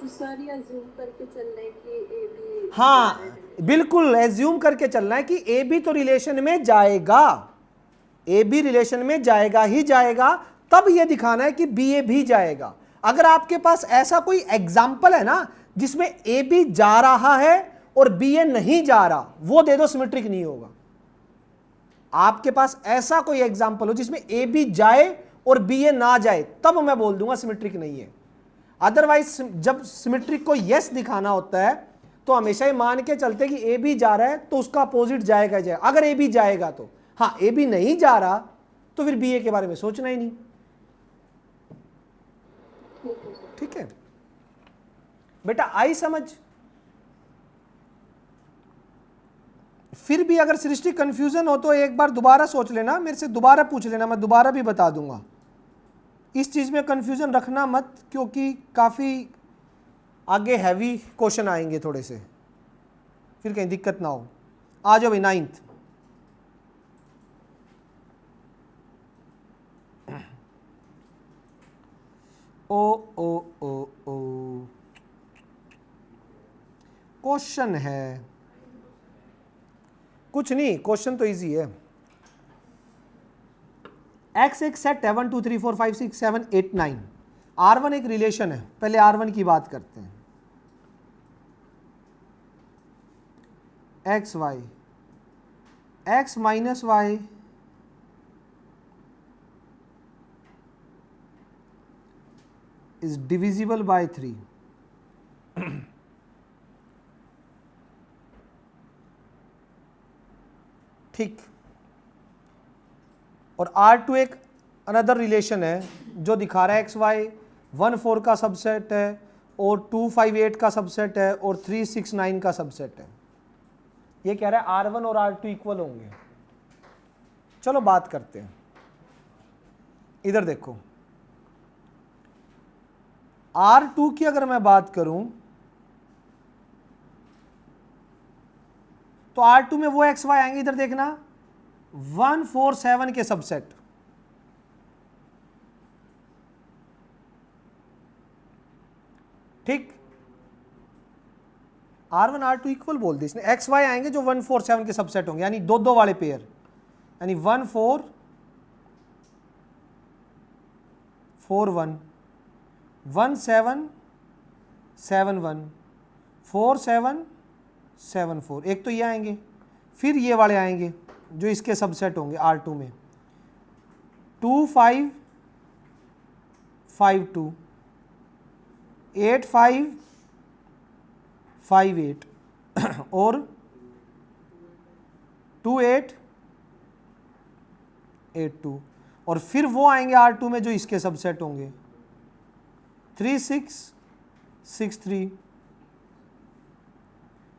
S2: तो सर ये अज्यूम करके चल रहे हैं कि ए बी.
S1: हाँ बिल्कुल, एज्यूम करके चलना है कि A B तो रिलेशन में जाएगा, A B रिलेशन में जाएगा ही जाएगा, तब यह दिखाना है कि BA भी जाएगा. अगर आपके पास ऐसा कोई एग्जाम्पल है ना जिसमें A B जा रहा है और BA नहीं जा रहा, वो दे दो, सिमेट्रिक नहीं होगा. आपके पास ऐसा कोई एग्जाम्पल हो जिसमें A B जाए और BA ना जाए, तब मैं बोल दूंगा सिमेट्रिक नहीं है. अदरवाइज जब सिमेट्रिक को यस दिखाना होता है तो हमेशा ही मान के चलते कि A B जा रहा है तो उसका अपोजिट जाएगा जाएगा. अगर A B जाएगा तो, हाँ A B नहीं जा रहा तो फिर BA के बारे में सोचना ही नहीं. ठीक है बेटा, आई समझ? फिर भी अगर सृष्टि कंफ्यूजन हो तो एक बार दोबारा सोच लेना, मेरे से दोबारा पूछ लेना, मैं दोबारा भी बता दूंगा. इस चीज में कंफ्यूजन रखना मत, क्योंकि काफी आगे हैवी क्वेश्चन आएंगे थोड़े से, फिर कहीं दिक्कत ना हो. आ जाओ भाई 9th. ओ क्वेश्चन है कुछ नहीं, क्वेश्चन तो इजी है. X एक सेट है 1 2 3 4 5 6 7 8 9. R1 एक रिलेशन है. पहले R1 की बात करते हैं. X y, x minus y is divisible by 3. ठीक. और R2 एक अनदर रिलेशन है जो दिखा रहा है एक्स वाई 1 4 का सबसेट है और 2 5 8 का सबसेट है और 3 6 9 का सबसेट है. ये कह रहा है R1 और R2 इक्वल होंगे. चलो बात करते हैं. इधर देखो, R2 की अगर मैं बात करूं तो R2 में वो एक्स वाई आएंगे, इधर देखना 1 4 7 के सबसेट. ठीक. R1 R2 इक्वल बोल दी इसने. एक्स वाई आएंगे जो 1 4 7 के सबसेट होंगे, यानी दो वाले पेयर, यानी 1 4 4 1 1 7 7 1 4 7 7 4, एक तो ये आएंगे, फिर ये वाले आएंगे जो इसके सबसेट होंगे R2 में 2 5 5 2 8 5 5 8 और 2 8 8 2, और फिर वो आएंगे R2 में जो इसके सबसेट होंगे 3 6 6 3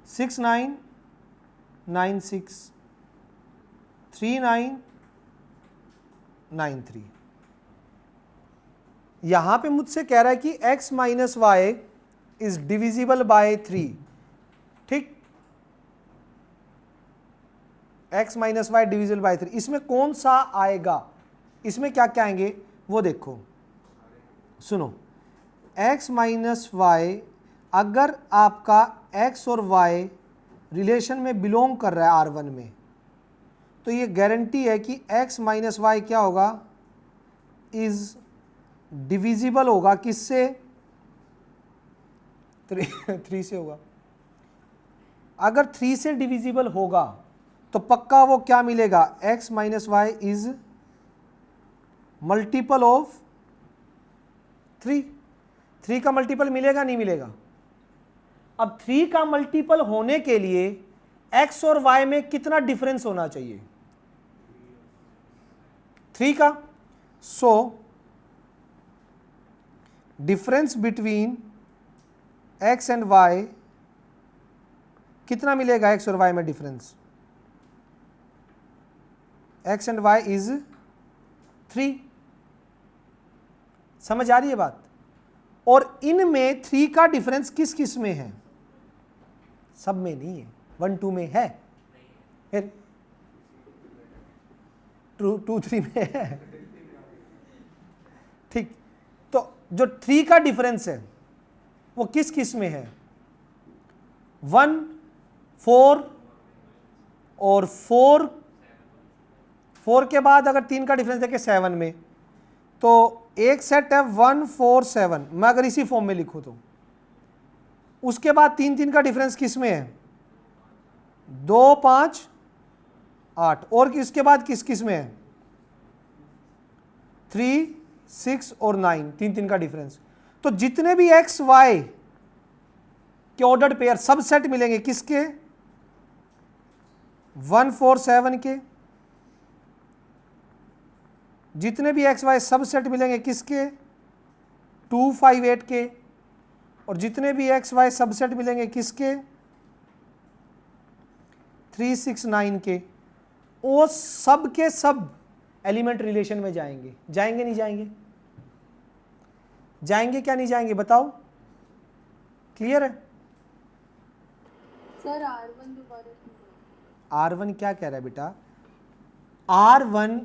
S1: 6 9 9 6 3 9 9 3। यहां पे मुझसे कह रहा है कि x minus y is divisible by 3, ठीक, x minus y divisible by 3, इसमें कौन सा आएगा, इसमें क्या क्या आएंगे वो देखो, सुनो, x माइनस वाई अगर आपका x और y रिलेशन में बिलोंग कर रहा है R1 में, तो ये गारंटी है कि x माइनस वाई क्या होगा, इज डिविजिबल होगा किससे, 3 से होगा। अगर 3 से डिविजिबल होगा तो पक्का वो क्या मिलेगा, x minus y is multiple of 3। 3 का मल्टीपल मिलेगा नहीं मिलेगा। अब 3 का मल्टीपल होने के लिए x और y में कितना डिफरेंस होना चाहिए, 3 का। So difference between x and y कितना मिलेगा, x और y में difference, x and y is 3। समझ आ रही है बात। और इनमें 3 का डिफरेंस किस किस में है, सब में नहीं है, 1 2 में है, फिर 2 3 में है, ठीक। तो जो 3 का डिफरेंस है वो किस किस में है, 1 4 और 4 के बाद अगर 3 का डिफरेंस देखें 7 में, तो एक सेट है 1 4 7, मैं अगर इसी फॉर्म में लिखूं तो उसके बाद 3 3 का डिफरेंस किस में है, 2 5 8, और इसके बाद किस किस में है, 3 6 और 9, 3 3 का डिफरेंस। तो जितने भी एक्स वाई के ऑर्डर्ड पेयर सब सेट मिलेंगे किसके, 1 4 7 के, जितने भी एक्स वाई सब सेट मिलेंगे किसके, 2 5 8 के, और जितने भी एक्स वाई सब सेट मिलेंगे किसके, 3 6 9 के, वो सब के सब एलिमेंट रिलेशन में जाएंगे, जाएंगे नहीं जाएंगे, जाएंगे क्या नहीं जाएंगे बताओ, क्लियर है।
S2: सर R1 दोबारा
S1: R1 क्या कह रहा है बेटा, R1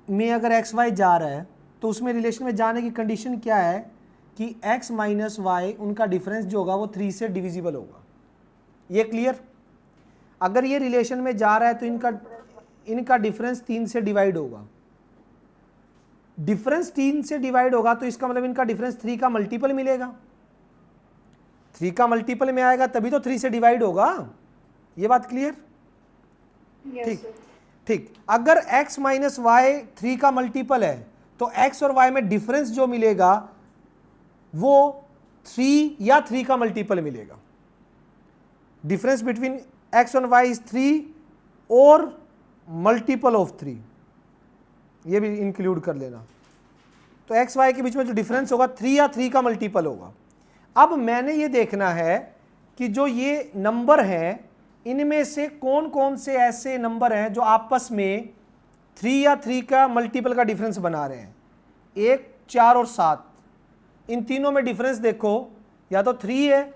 S1: में अगर एक्स वाई जा रहा है तो उसमें रिलेशन में जाने की कंडीशन क्या है कि x माइनस वाई उनका डिफरेंस जो होगा वो 3 से डिविजिबल होगा, ये क्लियर। अगर ये रिलेशन में जा रहा है तो इनका डिफरेंस 3 से डिवाइड होगा, डिफरेंस 3 से डिवाइड होगा तो इसका मतलब इनका डिफरेंस 3 का मल्टीपल मिलेगा, 3 का मल्टीपल में आएगा तभी तो 3 से डिवाइड होगा, ये बात क्लियर, ठीक ठीक। अगर x माइनस वाई 3 का मल्टीपल है तो x और y में डिफरेंस जो मिलेगा वो 3 या 3 का मल्टीपल मिलेगा, डिफरेंस बिटवीन x और y इज 3 और मल्टीपल ऑफ 3, ये भी इंक्लूड कर लेना। तो x y के बीच में जो डिफरेंस होगा 3 या 3 का मल्टीपल होगा। अब मैंने ये देखना है कि जो ये नंबर हैं इनमें से कौन कौन से ऐसे नंबर हैं जो आपस में 3 या 3 का मल्टीपल का डिफरेंस बना रहे हैं, 1 4 और 7, इन तीनों में डिफरेंस देखो या तो 3 है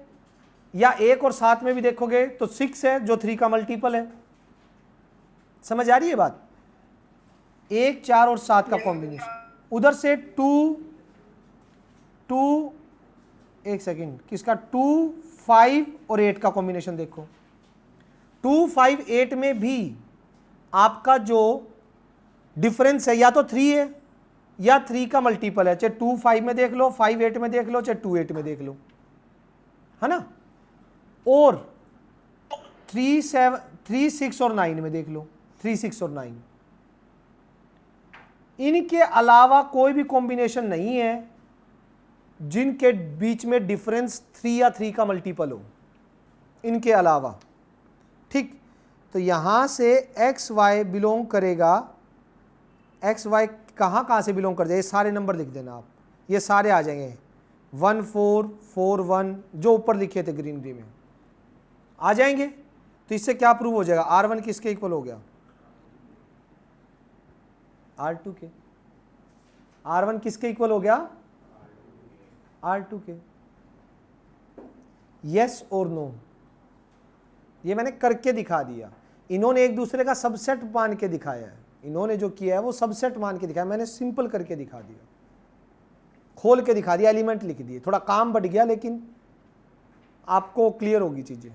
S1: या 1 और 7 में भी देखोगे तो 6 है जो 3 का मल्टीपल है। समझ आ रही है बात, 1 4 और 7 का कॉम्बिनेशन, उधर से 2 एक सेकेंड किसका 2 5 और 8 का कॉम्बिनेशन देखो, 2 5 8 में भी आपका जो डिफरेंस है या तो 3 है या 3 का मल्टीपल है, चाहे 2 5 में देख लो, 5 8 में देख लो, चाहे 2 8 में देख लो, है ना। और 3 6 और 9 में देख लो, 3 6 और 9। इनके अलावा कोई भी कॉम्बिनेशन नहीं है जिनके बीच में डिफरेंस 3 या 3 का मल्टीपल हो, इनके अलावा। ठीक, तो यहां से एक्स वाई बिलोंग करेगा, एक्स वाई कहाँ से बिलोंग कर जाए, ये सारे नंबर लिख देना आप, ये सारे आ जाएंगे 1 4 4 1 जो ऊपर लिखे थे ग्रीनरी में आ जाएंगे। तो इससे क्या प्रूव हो जाएगा, R1 किसके इक्वल हो गया, R2 के। R1 किसके इक्वल हो गया, R2 के। यस और नो, ये मैंने करके दिखा दिया। इन्होंने एक दूसरे का सबसेट मान के दिखाया है, इन्होंने जो किया है वो सबसेट मान के दिखाया, मैंने सिंपल करके दिखा दिया, खोल के दिखा दिया, एलिमेंट लिख दिए। थोड़ा काम बढ़ गया लेकिन आपको क्लियर होगी चीजें,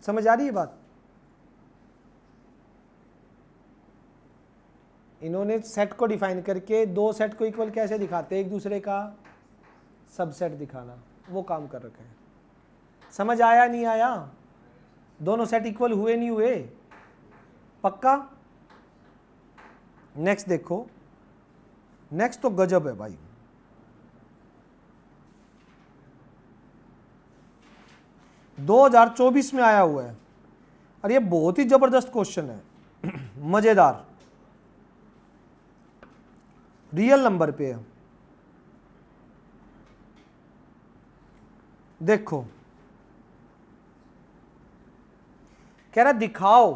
S1: समझ आ रही है बात। इन्होंने सेट को डिफाइन करके दो सेट को इक्वल कैसे दिखाते, एक दूसरे का सबसेट दिखाना, वो काम कर रखा है। समझ आया नहीं आया, दोनों सेट इक्वल हुए नहीं हुए, पक्का। नेक्स्ट देखो, नेक्स्ट तो गजब है भाई। दो 2024 में आया हुआ है और ये बहुत ही जबरदस्त क्वेश्चन है, मजेदार, रियल नंबर पे है। देखो कह रहा दिखाओ,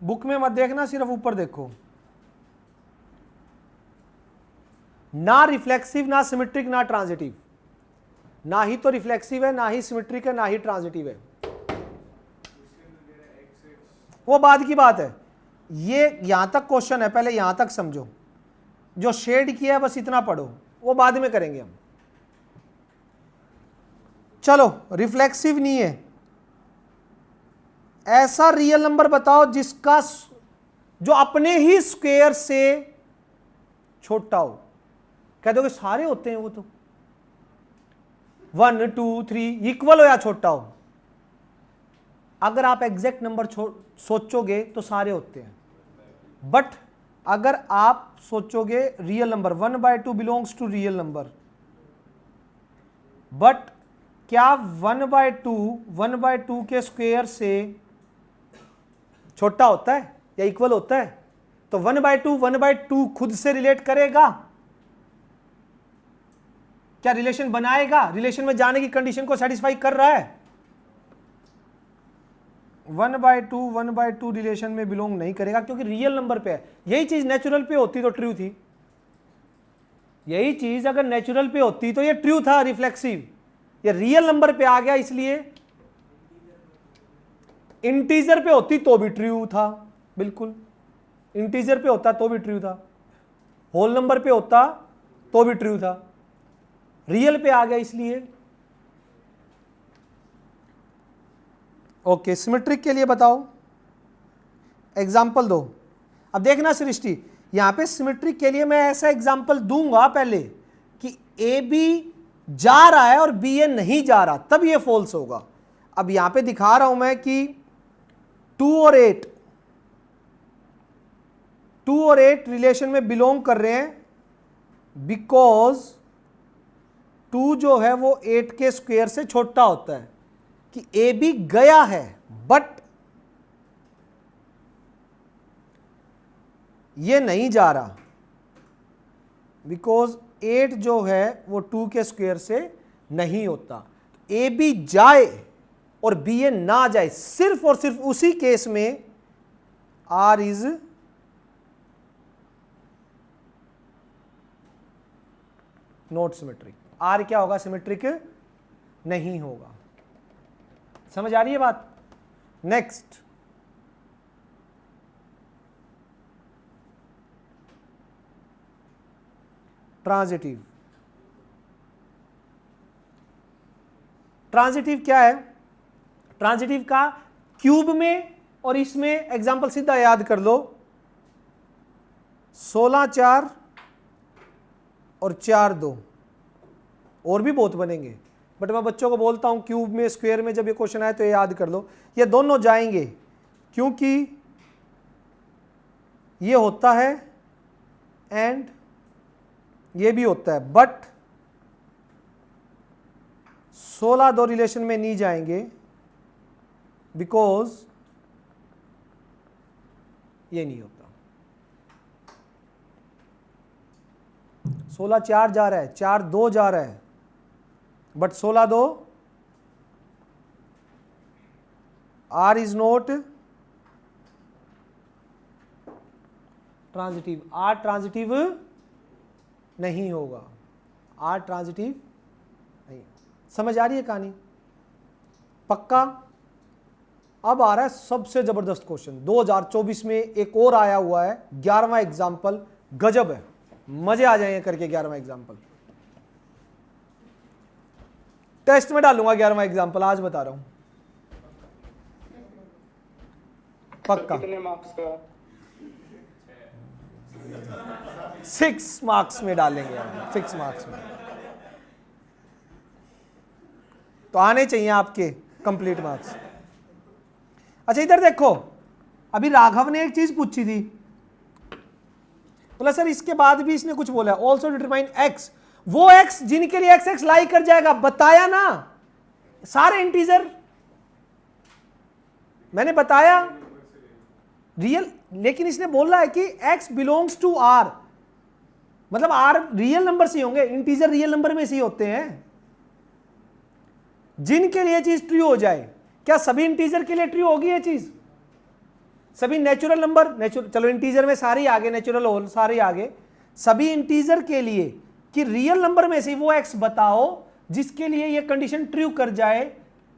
S1: बुक में मत देखना, सिर्फ ऊपर देखो। ना रिफ्लेक्सिव, ना सिमेट्रिक, ना ट्रांजिटिव, ना ही तो रिफ्लेक्सिव है, ना ही सिमेट्रिक है, ना ही ट्रांजिटिव है, वो बाद की बात है। ये यहां तक क्वेश्चन है, पहले यहां तक समझो, जो शेड किया है बस इतना पढ़ो, वो बाद में करेंगे हम। चलो, रिफ्लेक्सिव नहीं है, ऐसा रियल नंबर बताओ जिसका जो अपने ही स्क्वायर से छोटा हो। कह दोगे सारे होते हैं वो तो, 1 2 3 इक्वल हो या छोटा हो। अगर आप एग्जैक्ट नंबर सोचोगे तो सारे होते हैं, बट अगर आप सोचोगे real number 1/2 belongs to real number, but क्या 1/2 के स्क्वायर से छोटा होता है या इक्वल होता है? तो 1/2 खुद से रिलेट करेगा क्या, रिलेशन बनाएगा, रिलेशन में जाने की कंडीशन को सेटिस्फाई कर रहा है? 1/2 रिलेशन में बिलोंग नहीं करेगा क्योंकि रियल नंबर पे है। यही चीज नेचुरल पे होती तो ट्रू थी, यही चीज अगर नेचुरल पे होती तो ये ट्रू था, रिफ्लेक्सिव। ये रियल नंबर पे आ गया इसलिए, इंटीजर पे होती तो भी ट्रू था, बिल्कुल इंटीजर पे होता तो भी ट्रू था, होल नंबर पे होता तो भी ट्रू था, रियल पे आ गया इसलिए। ओके, सिमेट्रिक के लिए बताओ, एग्जाम्पल दो। अब देखना सृष्टि, यहां पे सिमेट्रिक के लिए मैं ऐसा एग्जाम्पल दूंगा पहले कि ए बी जा रहा है और बी ए नहीं जा रहा, तब ये फॉल्स होगा। अब यहां पे दिखा रहा हूं मैं कि 2 और 8 रिलेशन में बिलोंग कर रहे हैं बिकॉज 2 जो है वो 8 के स्क्वायर से छोटा होता है, कि ए बी गया है बट ये नहीं जा रहा, बिकॉज 8 जो है वो 2 के स्क्वायर से नहीं होता। ए बी जाए और बी ए ना जाए, सिर्फ और सिर्फ उसी केस में R is not symmetric. R क्या होगा, सिमेट्रिक नहीं होगा। समझ आ रही है बात। Next, transitive. ट्रांजिटिव क्या है? ट्रांजिटिव का क्यूब में और इसमें एग्जांपल सीधा याद कर लो। 16 4 और 4 2, और भी बहुत बनेंगे, बट मैं बच्चों को बोलता हूं क्यूब में स्क्वायर में जब ये क्वेश्चन आए तो ये याद कर लो, ये दोनों जाएंगे क्योंकि ये होता है एंड ये भी होता है, बट 16 2 रिलेशन में नहीं जाएंगे बिकॉज ये नहीं होता। 16 4 जा रहा है, 4 2 जा रहा है, but 16 2 R is not transitive, R transitive नहीं होगा, आर ट्रांजिटिव नहीं। समझ आ रही है कहानी? पक्का? अब आ रहा है सबसे जबरदस्त क्वेश्चन 2024 में, एक और आया हुआ है 11वां एग्जाम्पल, गजब है, मजे आ जाएंगे करके 11वां एग्जाम्पल। टेस्ट में डालूंगा 11वां एग्जाम्पल, आज बता रहा हूं, पक्का।
S3: कितने मार्क्स का?
S1: 6 मार्क्स में डालेंगे, 6 मार्क्स में तो आने चाहिए आपके कंप्लीट मार्क्स। अच्छा इधर देखो, अभी राघव ने एक चीज पूछी थी, बोला सर इसके बाद भी इसने कुछ बोला, ऑल्सो डिटरमाइन एक्स, वो एक्स जिनके लिए एक्स एक्स लाई कर जाएगा, बताया ना, सारे इंटीजर मैंने बताया रियल, लेकिन इसने बोला है कि x बिलोंग्स टू r, मतलब r रियल नंबर से होंगे, इंटीजर रियल नंबर में से ही होते हैं। जिनके लिए चीज ट्रू हो जाए, क्या सभी इंटीजर के लिए ट्रू होगी ये चीज? सभी नेचुरल नंबर, चलो इंटीजर में सारे आगे, नेचुरल होल सारे आगे, सभी इंटीजर के लिए कि रियल नंबर में से वो x बताओ जिसके लिए ये कंडीशन ट्रू कर जाए,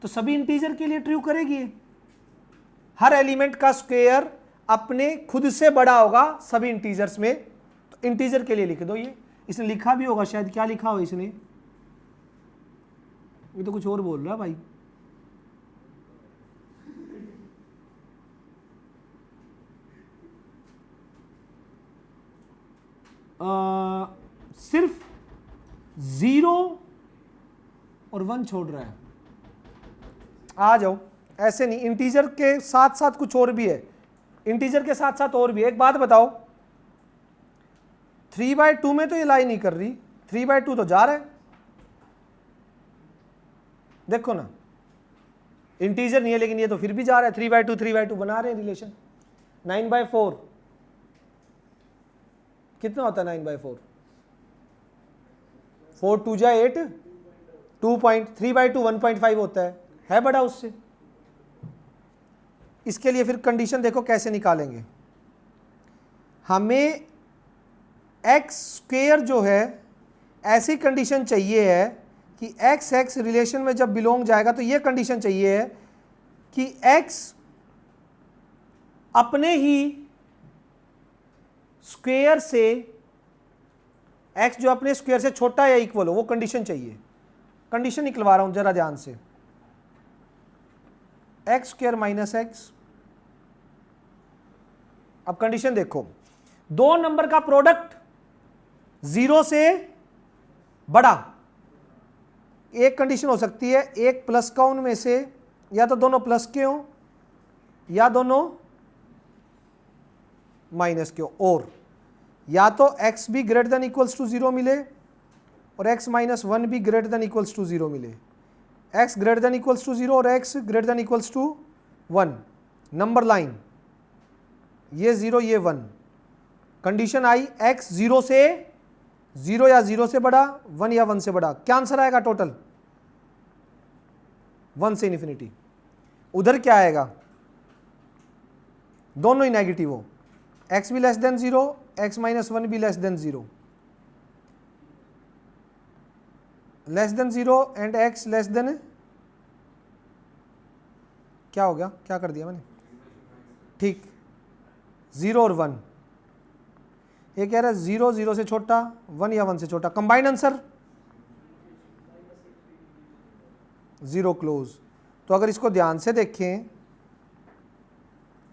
S1: तो सभी इंटीजर के लिए ट्रू करेगी। हर एलिमेंट का स्क्वायर अपने खुद से बड़ा होगा सभी इंटीजर्स में, तो इंटीजर के लिए लिख दो। ये इसने लिखा भी होगा शायद, क्या लिखा हो इसने, ये तो कुछ और बोल रहा है भाई, सिर्फ 0 और 1 छोड़ रहा है। आ जाओ, ऐसे नहीं, इंटीजर के साथ साथ कुछ और भी है, इंटीजर के साथ साथ और भी है। एक बात बताओ, 3/2 में तो ये लाई नहीं कर रही, 3/2 तो जा रहा है, देखो ना, इंटीजर नहीं है लेकिन ये तो फिर भी जा रहा है, 3/2 बना रहे हैं रिलेशन। 9/4 कितना होता है? 9/4 4 2 जा 8, 3/2 1.5 होता है बड़ा उससे। इसके लिए फिर कंडीशन देखो कैसे निकालेंगे, हमें एक्स स्क्वायर जो है ऐसी कंडीशन चाहिए है कि एक्स एक्स रिलेशन में जब बिलोंग जाएगा तो ये कंडीशन चाहिए है कि एक्स अपने ही स्क्वायर से, एक्स जो अपने स्क्वायर से छोटा या इक्वल हो, वो कंडीशन चाहिए। कंडीशन निकलवा रहा हूं जरा ध्यान से, एक्स स्क्वायर माइनस एक्स। अब कंडीशन देखो, दो नंबर का प्रोडक्ट 0 से बड़ा, एक कंडीशन हो सकती है, एक प्लस का उनमें से, या तो दोनों प्लस के हों या दोनों माइनस के हो, और या तो x भी ग्रेटर देन इक्वल्स टू 0 मिले और x माइनस 1 भी ग्रेटर देन इक्वल्स टू 0 मिले, x greater than equals to 0 और x greater than equals to 1, number line, ये 0 ये 1, कंडीशन आई x 0 से 0 या 0 से बड़ा, 1 या 1 से बड़ा, क्या आंसर आएगा टोटल? 1 से इन्फिनिटी। उधर क्या आएगा? दोनों ही नेगेटिव हो, x भी लेस देन 0, x माइनस 1 भी less than 0, less than 0 and x less than, क्या हो गया, क्या कर दिया मैंने, ठीक, 0 और 1। ये कह रहा है 0 0 से छोटा, 1 या 1 से छोटा, कंबाइंड आंसर 0 क्लोज। तो अगर इसको ध्यान से देखें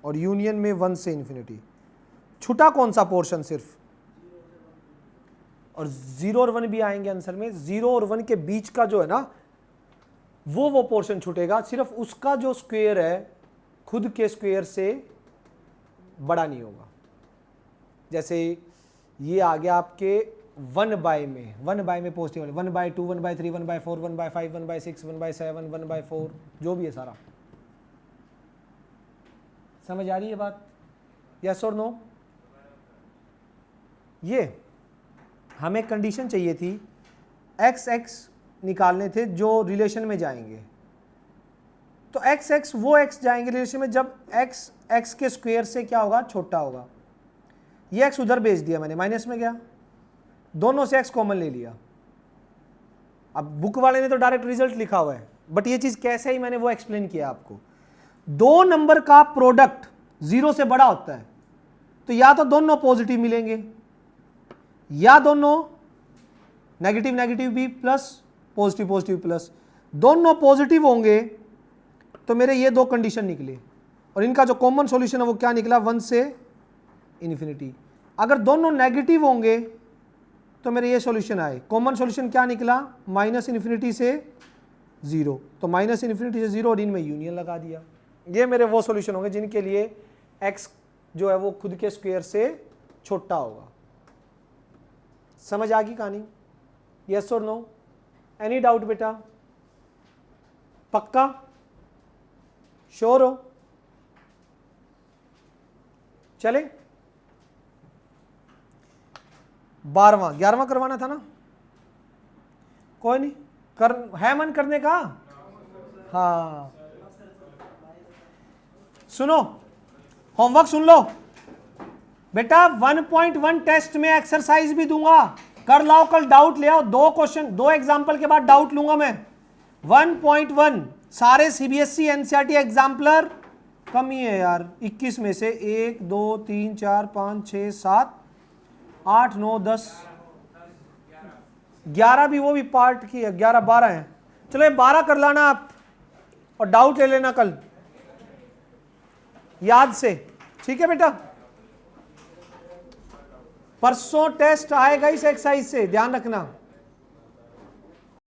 S1: और यूनियन में 1 से इन्फिनिटी, छुटा कौन सा पोर्शन? सिर्फ और 0 और 1 भी आएंगे आंसर में। 0 और 1 के बीच का जो है ना वो पोर्शन छूटेगा, सिर्फ उसका जो स्क्वायर है खुद के स्क्वायर से बड़ा नहीं होगा। जैसे ये आ गया आपके 1/, में 1/, में पॉजिटिव 1/2 1/3 1/4 1/5 1/6 1/7 1/4 जो भी है सारा। समझ आ रही है बात? यस और नो? ये हमें कंडीशन चाहिए थी, x निकालने थे जो रिलेशन में जाएंगे। तो x वो x जाएंगे रिलेशन में जब x के स्क्वायर से क्या होगा, छोटा होगा। ये x उधर भेज दिया मैंने, माइनस में गया, दोनों से x कॉमन ले लिया। अब बुक वाले ने तो डायरेक्ट रिजल्ट लिखा हुआ है, बट ये चीज कैसे ही मैंने वो एक्सप्लेन किया आपको। दो नंबर का प्रोडक्ट 0 से बड़ा होता है तो या तो दोनों पॉजिटिव मिलेंगे या दोनों नेगेटिव नेगेटिव भी प्लस पॉजिटिव पॉजिटिव प्लस। दोनों पॉजिटिव होंगे तो मेरे ये दो कंडीशन निकले और इनका जो कॉमन सॉल्यूशन है वो क्या निकला, 1 से इन्फिनिटी। अगर दोनों नेगेटिव होंगे तो मेरे ये सॉल्यूशन आए। कॉमन सॉल्यूशन क्या निकला, -∞ से 0। तो -∞ से 0 और इनमें यूनियन लगा दिया। ये मेरे वो सॉल्यूशन होंगे जिनके लिए x जो है वो खुद के स्क्वायर से छोटा होगा। समझ आ गई कहानी? यस और नो? एनी डाउट बेटा? पक्का? श्योर हो? चले 12वां 11वां करवाना था ना? कोई नहीं, कर है मन करने का? हाँ सुनो, होमवर्क सुन लो बेटा। 1.1 टेस्ट में एक्सरसाइज भी दूंगा, कर लाओ कल, डाउट ले आओ। 2 क्वेश्चन 2 एग्जाम्पल के बाद डाउट लूंगा मैं। 1.1 सारे सीबीएसई एनसीईआरटी एग्जाम्पलर कम ही है यार, 21 में से 1 2 3 4 5 6 7 8 9 10 11 भी, वो भी पार्ट की है, 11 12 हैं। चलो ये 12 कर लाना आप और डाउट ले लेना कल याद से, ठीक है बेटा? परसों टेस्ट आएगा इस एक्सरसाइज से, ध्यान रखना।